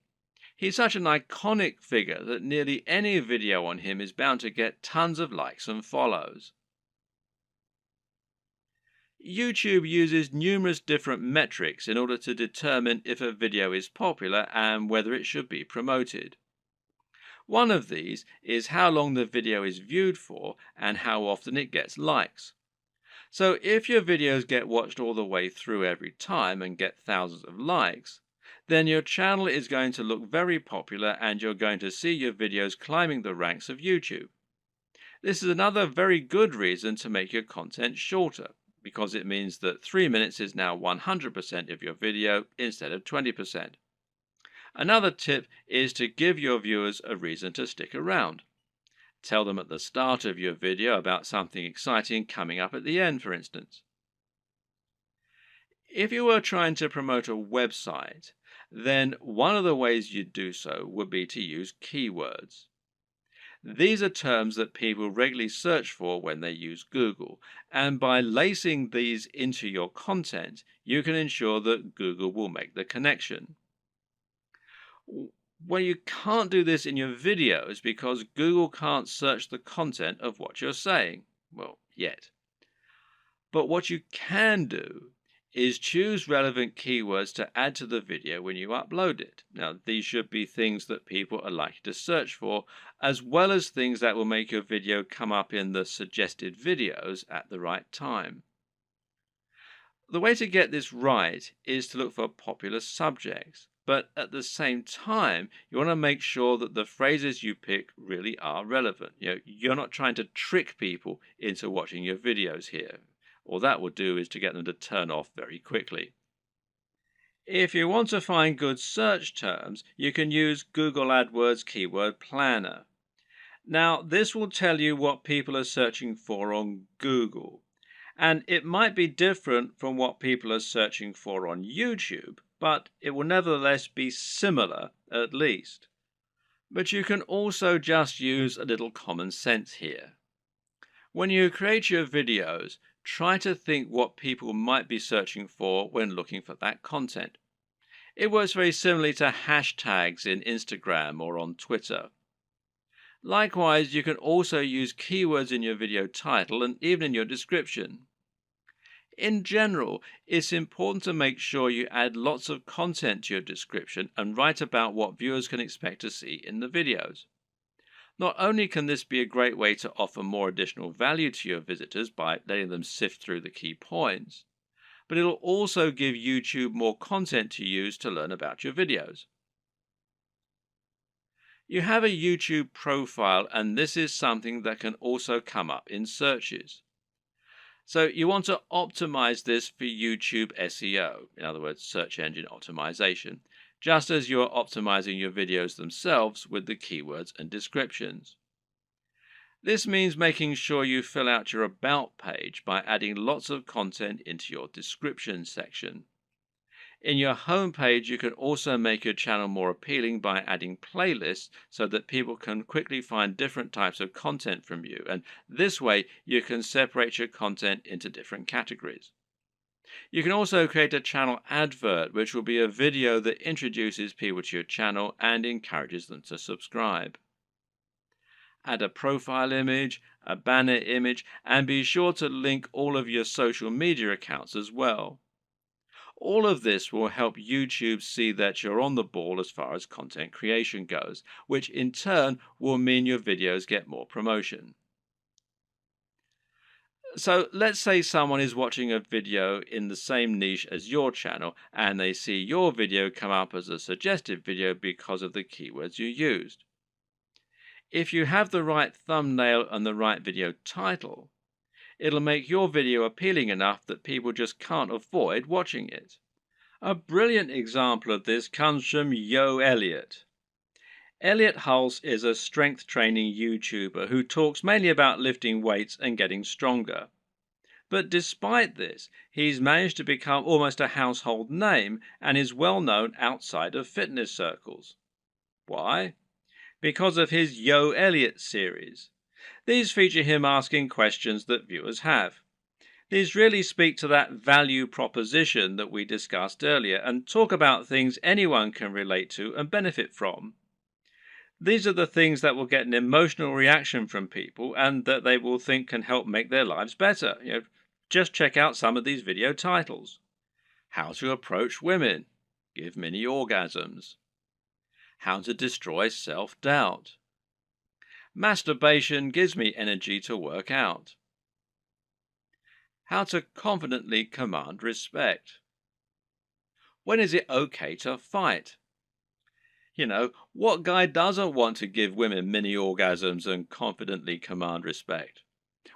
[SPEAKER 1] He's such an iconic figure that nearly any video on him is bound to get tons of likes and follows. YouTube uses numerous different metrics in order to determine if a video is popular and whether it should be promoted. One of these is how long the video is viewed for and how often it gets likes. So if your videos get watched all the way through every time and get thousands of likes, then your channel is going to look very popular and you're going to see your videos climbing the ranks of YouTube. This is another very good reason to make your content shorter, because it means that 3 minutes is now 100% of your video instead of 20%. Another tip is to give your viewers a reason to stick around. Tell them at the start of your video about something exciting coming up at the end, for instance. If you were trying to promote a website, then one of the ways you'd do so would be to use keywords. These are terms that people regularly search for when they use Google, and by lacing these into your content, you can ensure that Google will make the connection. Well, you can't do this in your videos because Google can't search the content of what you're saying. Well, yet. But what you can do is choose relevant keywords to add to the video when you upload it. Now, these should be things that people are likely to search for, as well as things that will make your video come up in the suggested videos at the right time. The way to get this right is to look for popular subjects, but at the same time, you want to make sure that the phrases you pick really are relevant. You're not trying to trick people into watching your videos here. All that will do is to get them to turn off very quickly. If you want to find good search terms, you can use Google AdWords Keyword Planner. Now, this will tell you what people are searching for on Google, and it might be different from what people are searching for on YouTube, but it will nevertheless be similar at least. But you can also just use a little common sense here. When you create your videos, try to think what people might be searching for when looking for that content. It works very similarly to hashtags in Instagram or on Twitter. Likewise, you can also use keywords in your video title and even in your description. In general, it's important to make sure you add lots of content to your description and write about what viewers can expect to see in the videos. Not only can this be a great way to offer more additional value to your visitors by letting them sift through the key points, but it'll also give YouTube more content to use to learn about your videos. You have a YouTube profile, and this is something that can also come up in searches. So you want to optimize this for YouTube SEO, in other words, search engine optimization, just as you're optimizing your videos themselves with the keywords and descriptions. This means making sure you fill out your About page by adding lots of content into your description section. In your homepage, you can also make your channel more appealing by adding playlists so that people can quickly find different types of content from you. And this way, you can separate your content into different categories. You can also create a channel advert, which will be a video that introduces people to your channel and encourages them to subscribe. Add a profile image, a banner image, and be sure to link all of your social media accounts as well. All of this will help YouTube see that you're on the ball as far as content creation goes, which in turn will mean your videos get more promotion. So let's say someone is watching a video in the same niche as your channel and they see your video come up as a suggested video because of the keywords you used. If you have the right thumbnail and the right video title, it'll make your video appealing enough that people just can't avoid watching it. A brilliant example of this comes from Yo Elliott. Elliott Hulse is a strength training YouTuber who talks mainly about lifting weights and getting stronger. But despite this, he's managed to become almost a household name and is well known outside of fitness circles. Why? Because of his Yo Elliott series. These feature him asking questions that viewers have. These really speak to that value proposition that we discussed earlier and talk about things anyone can relate to and benefit from. These are the things that will get an emotional reaction from people and that they will think can help make their lives better. Just check out some of these video titles. How to approach women. Give mini orgasms. How to destroy self-doubt. Masturbation gives me energy to work out. How to confidently command respect. When is it okay to fight? What guy doesn't want to give women mini orgasms and confidently command respect?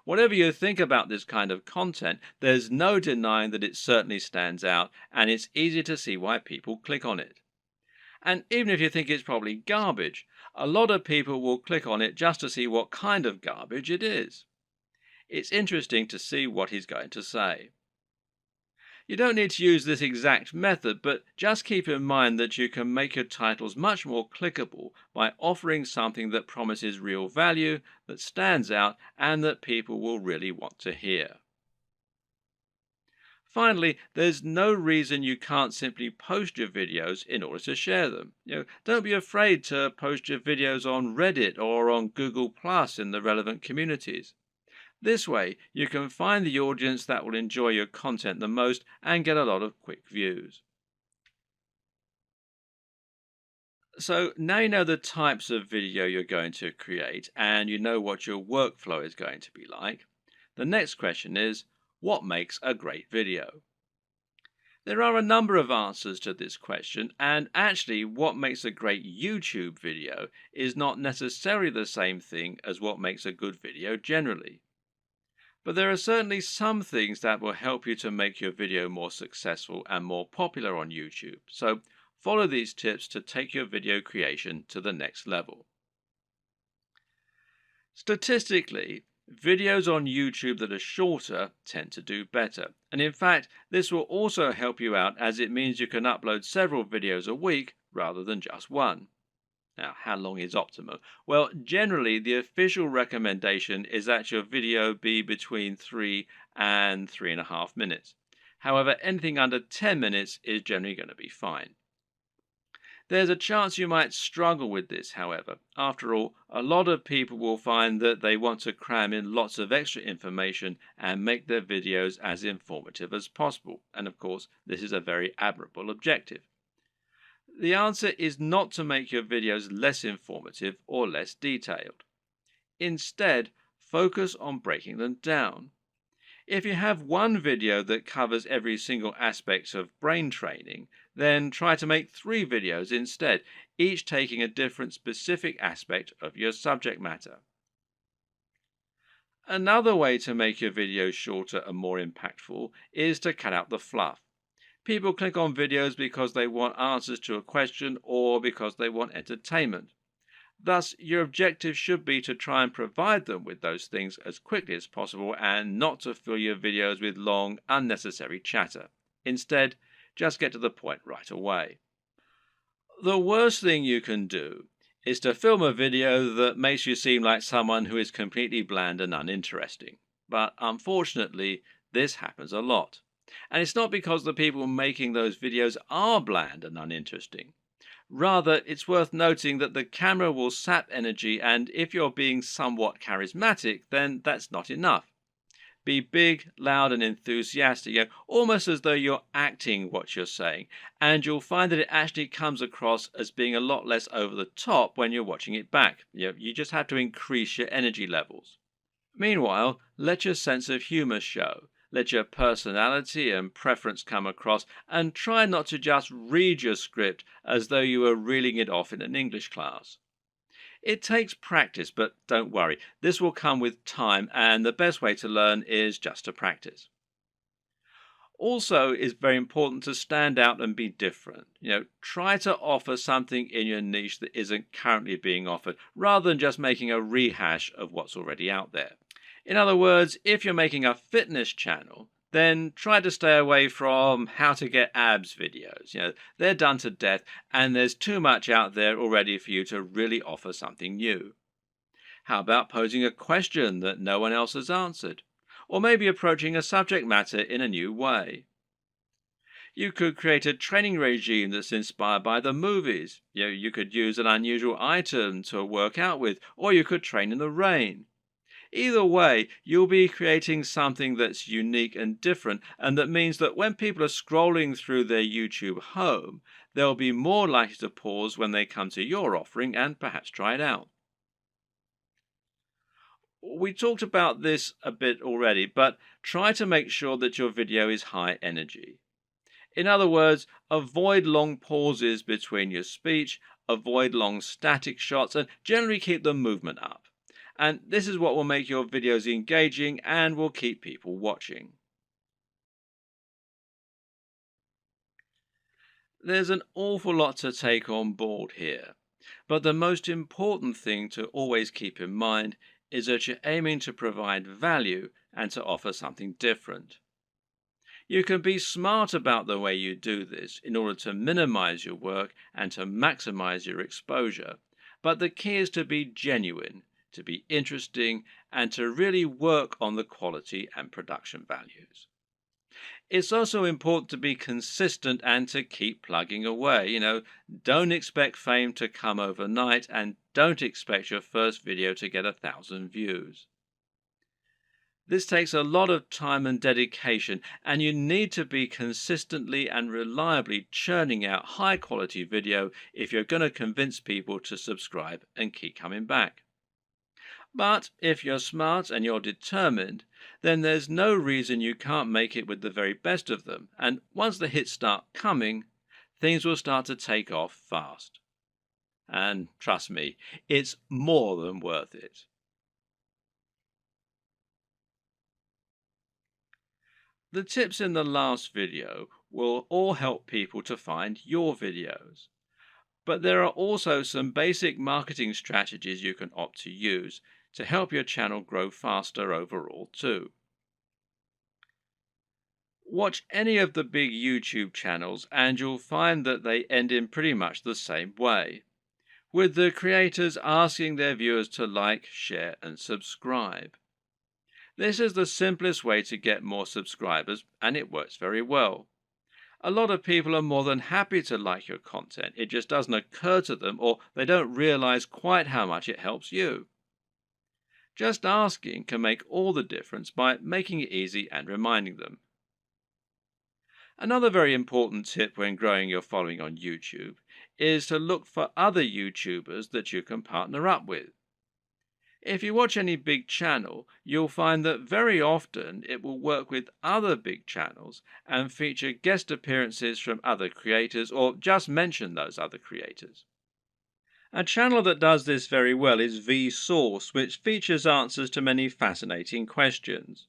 [SPEAKER 1] Whatever you think about this kind of content, there's no denying that it certainly stands out, and it's easy to see why people click on it. And even if you think it's probably garbage, a lot of people will click on it just to see what kind of garbage it is. It's interesting to see what he's going to say. You don't need to use this exact method, but just keep in mind that you can make your titles much more clickable by offering something that promises real value, that stands out, and that people will really want to hear. Finally, there's no reason you can't simply post your videos in order to share them. Don't be afraid to post your videos on Reddit or on Google Plus in the relevant communities. This way, you can find the audience that will enjoy your content the most and get a lot of quick views. So now you know the types of video you're going to create and you know what your workflow is going to be like. The next question is, what makes a great video? There are a number of answers to this question, and actually what makes a great YouTube video is not necessarily the same thing as what makes a good video generally. But there are certainly some things that will help you to make your video more successful and more popular on YouTube. So follow these tips to take your video creation to the next level. Statistically, videos on YouTube that are shorter tend to do better. And in fact, this will also help you out as it means you can upload several videos a week rather than just one. Now, how long is optimal? Well, generally, the official recommendation is that your video be between 3 and 3.5 minutes. However, anything under 10 minutes is generally going to be fine. There's a chance you might struggle with this, however. After all, a lot of people will find that they want to cram in lots of extra information and make their videos as informative as possible. And of course, this is a very admirable objective. The answer is not to make your videos less informative or less detailed. Instead, focus on breaking them down. If you have one video that covers every single aspect of brain training, then try to make 3 videos instead, each taking a different specific aspect of your subject matter. Another way to make your videos shorter and more impactful is to cut out the fluff. People click on videos because they want answers to a question or because they want entertainment. Thus, your objective should be to try and provide them with those things as quickly as possible and not to fill your videos with long, unnecessary chatter. Instead, Just get to the point right away. The worst thing you can do is to film a video that makes you seem like someone who is completely bland and uninteresting. But unfortunately, this happens a lot. And it's not because the people making those videos are bland and uninteresting. Rather, it's worth noting that the camera will sap energy, and if you're being somewhat charismatic, then that's not enough. Be big, loud, and enthusiastic, almost as though you're acting what you're saying, and you'll find that it actually comes across as being a lot less over the top when you're watching it back. You just have to increase your energy levels. Meanwhile, let your sense of humor show. Let your personality and preference come across, and try not to just read your script as though you were reeling it off in an English class. It takes practice, but don't worry, this will come with time, and the best way to learn is just to practice. Also, it's very important to stand out and be different. Try to offer something in your niche that isn't currently being offered, rather than just making a rehash of what's already out there. In other words, if you're making a fitness channel, then try to stay away from how to get abs videos. They're done to death, and there's too much out there already for you to really offer something new. How about posing a question that no one else has answered? Or maybe approaching a subject matter in a new way. You could create a training regime that's inspired by the movies. You could use an unusual item to work out with, or you could train in the rain. Either way, you'll be creating something that's unique and different, and that means that when people are scrolling through their YouTube home, they'll be more likely to pause when they come to your offering and perhaps try it out. We talked about this a bit already, but try to make sure that your video is high energy. In other words, avoid long pauses between your speech, avoid long static shots, and generally keep the movement up. And this is what will make your videos engaging and will keep people watching. There's an awful lot to take on board here, but the most important thing to always keep in mind is that you're aiming to provide value and to offer something different. You can be smart about the way you do this in order to minimize your work and to maximize your exposure, but the key is to be genuine, to be interesting, and to really work on the quality and production values. It's also important to be consistent and to keep plugging away. Don't expect fame to come overnight, and don't expect your first video to get 1,000 views. This takes a lot of time and dedication, and you need to be consistently and reliably churning out high quality video if you're going to convince people to subscribe and keep coming back. But if you're smart and you're determined, then there's no reason you can't make it with the very best of them, and once the hits start coming, things will start to take off fast. And trust me, it's more than worth it. The tips in the last video will all help people to find your videos. But there are also some basic marketing strategies you can opt to use to help your channel grow faster overall too. Watch any of the big YouTube channels and you'll find that they end in pretty much the same way, with the creators asking their viewers to like, share, and subscribe. This is the simplest way to get more subscribers, and it works very well. A lot of people are more than happy to like your content. It just doesn't occur to them, or they don't realize quite how much it helps you. Just asking can make all the difference by making it easy and reminding them. Another very important tip when growing your following on YouTube is to look for other YouTubers that you can partner up with. If you watch any big channel, you'll find that very often it will work with other big channels and feature guest appearances from other creators or just mention those other creators. A channel that does this very well is Vsauce, which features answers to many fascinating questions.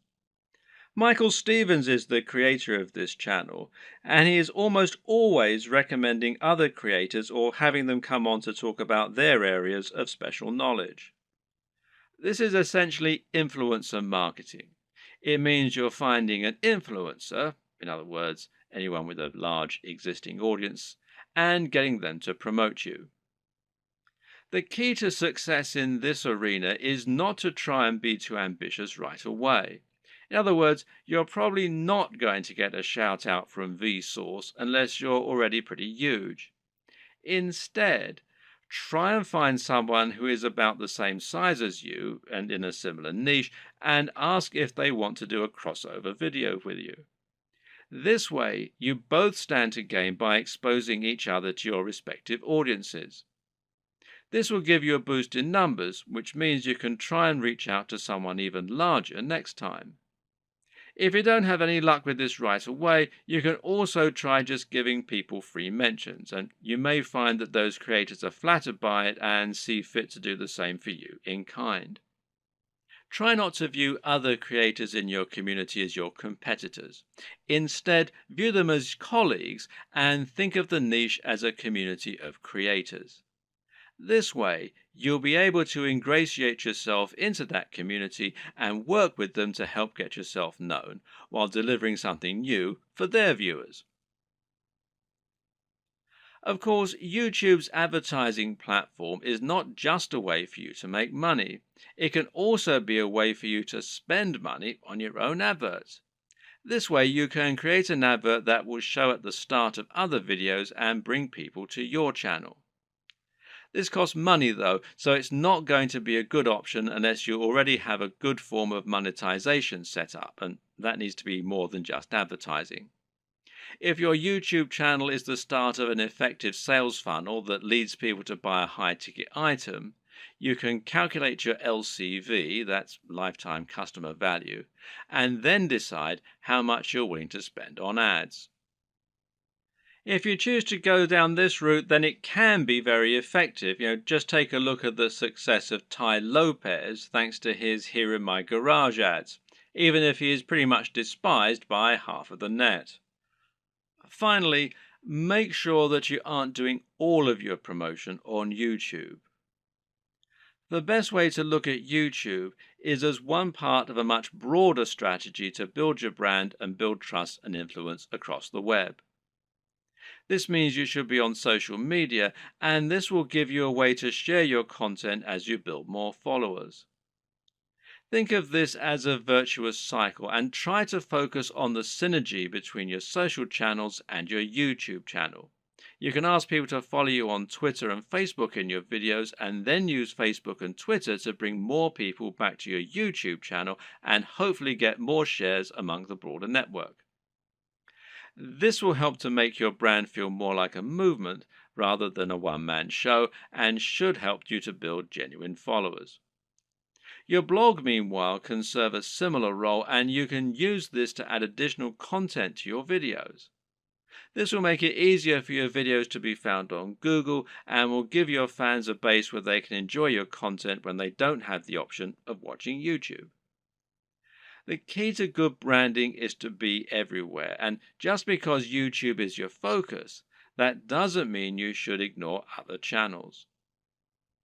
[SPEAKER 1] Michael Stevens is the creator of this channel, and he is almost always recommending other creators or having them come on to talk about their areas of special knowledge. This is essentially influencer marketing. It means you're finding an influencer, in other words, anyone with a large existing audience, and getting them to promote you. The key to success in this arena is not to try and be too ambitious right away. In other words, you're probably not going to get a shout out from Vsauce unless you're already pretty huge. Instead, try and find someone who is about the same size as you and in a similar niche and ask if they want to do a crossover video with you. This way, you both stand to gain by exposing each other to your respective audiences. This will give you a boost in numbers, which means you can try and reach out to someone even larger next time. If you don't have any luck with this right away, you can also try just giving people free mentions, and you may find that those creators are flattered by it and see fit to do the same for you in kind. Try not to view other creators in your community as your competitors. Instead, view them as colleagues and think of the niche as a community of creators. This way, you'll be able to ingratiate yourself into that community and work with them to help get yourself known while delivering something new for their viewers. Of course, YouTube's advertising platform is not just a way for you to make money. It can also be a way for you to spend money on your own adverts. This way, you can create an advert that will show at the start of other videos and bring people to your channel. This costs money though, so it's not going to be a good option unless you already have a good form of monetization set up, and that needs to be more than just advertising. If your YouTube channel is the start of an effective sales funnel that leads people to buy a high-ticket item, you can calculate your LCV, that's lifetime customer value, and then decide how much you're willing to spend on ads. If you choose to go down this route, then it can be very effective. Just take a look at the success of Tai Lopez thanks to his Here in My Garage ads, even if he is pretty much despised by half of the net. Finally, make sure that you aren't doing all of your promotion on YouTube. The best way to look at YouTube is as one part of a much broader strategy to build your brand and build trust and influence across the web. This means you should be on social media, and this will give you a way to share your content as you build more followers. Think of this as a virtuous cycle and try to focus on the synergy between your social channels and your YouTube channel. You can ask people to follow you on Twitter and Facebook in your videos, and then use Facebook and Twitter to bring more people back to your YouTube channel and hopefully get more shares among the broader network. This will help to make your brand feel more like a movement rather than a one-man show, and should help you to build genuine followers. Your blog, meanwhile, can serve a similar role, and you can use this to add additional content to your videos. This will make it easier for your videos to be found on Google and will give your fans a base where they can enjoy your content when they don't have the option of watching YouTube. The key to good branding is to be everywhere, and just because YouTube is your focus, that doesn't mean you should ignore other channels.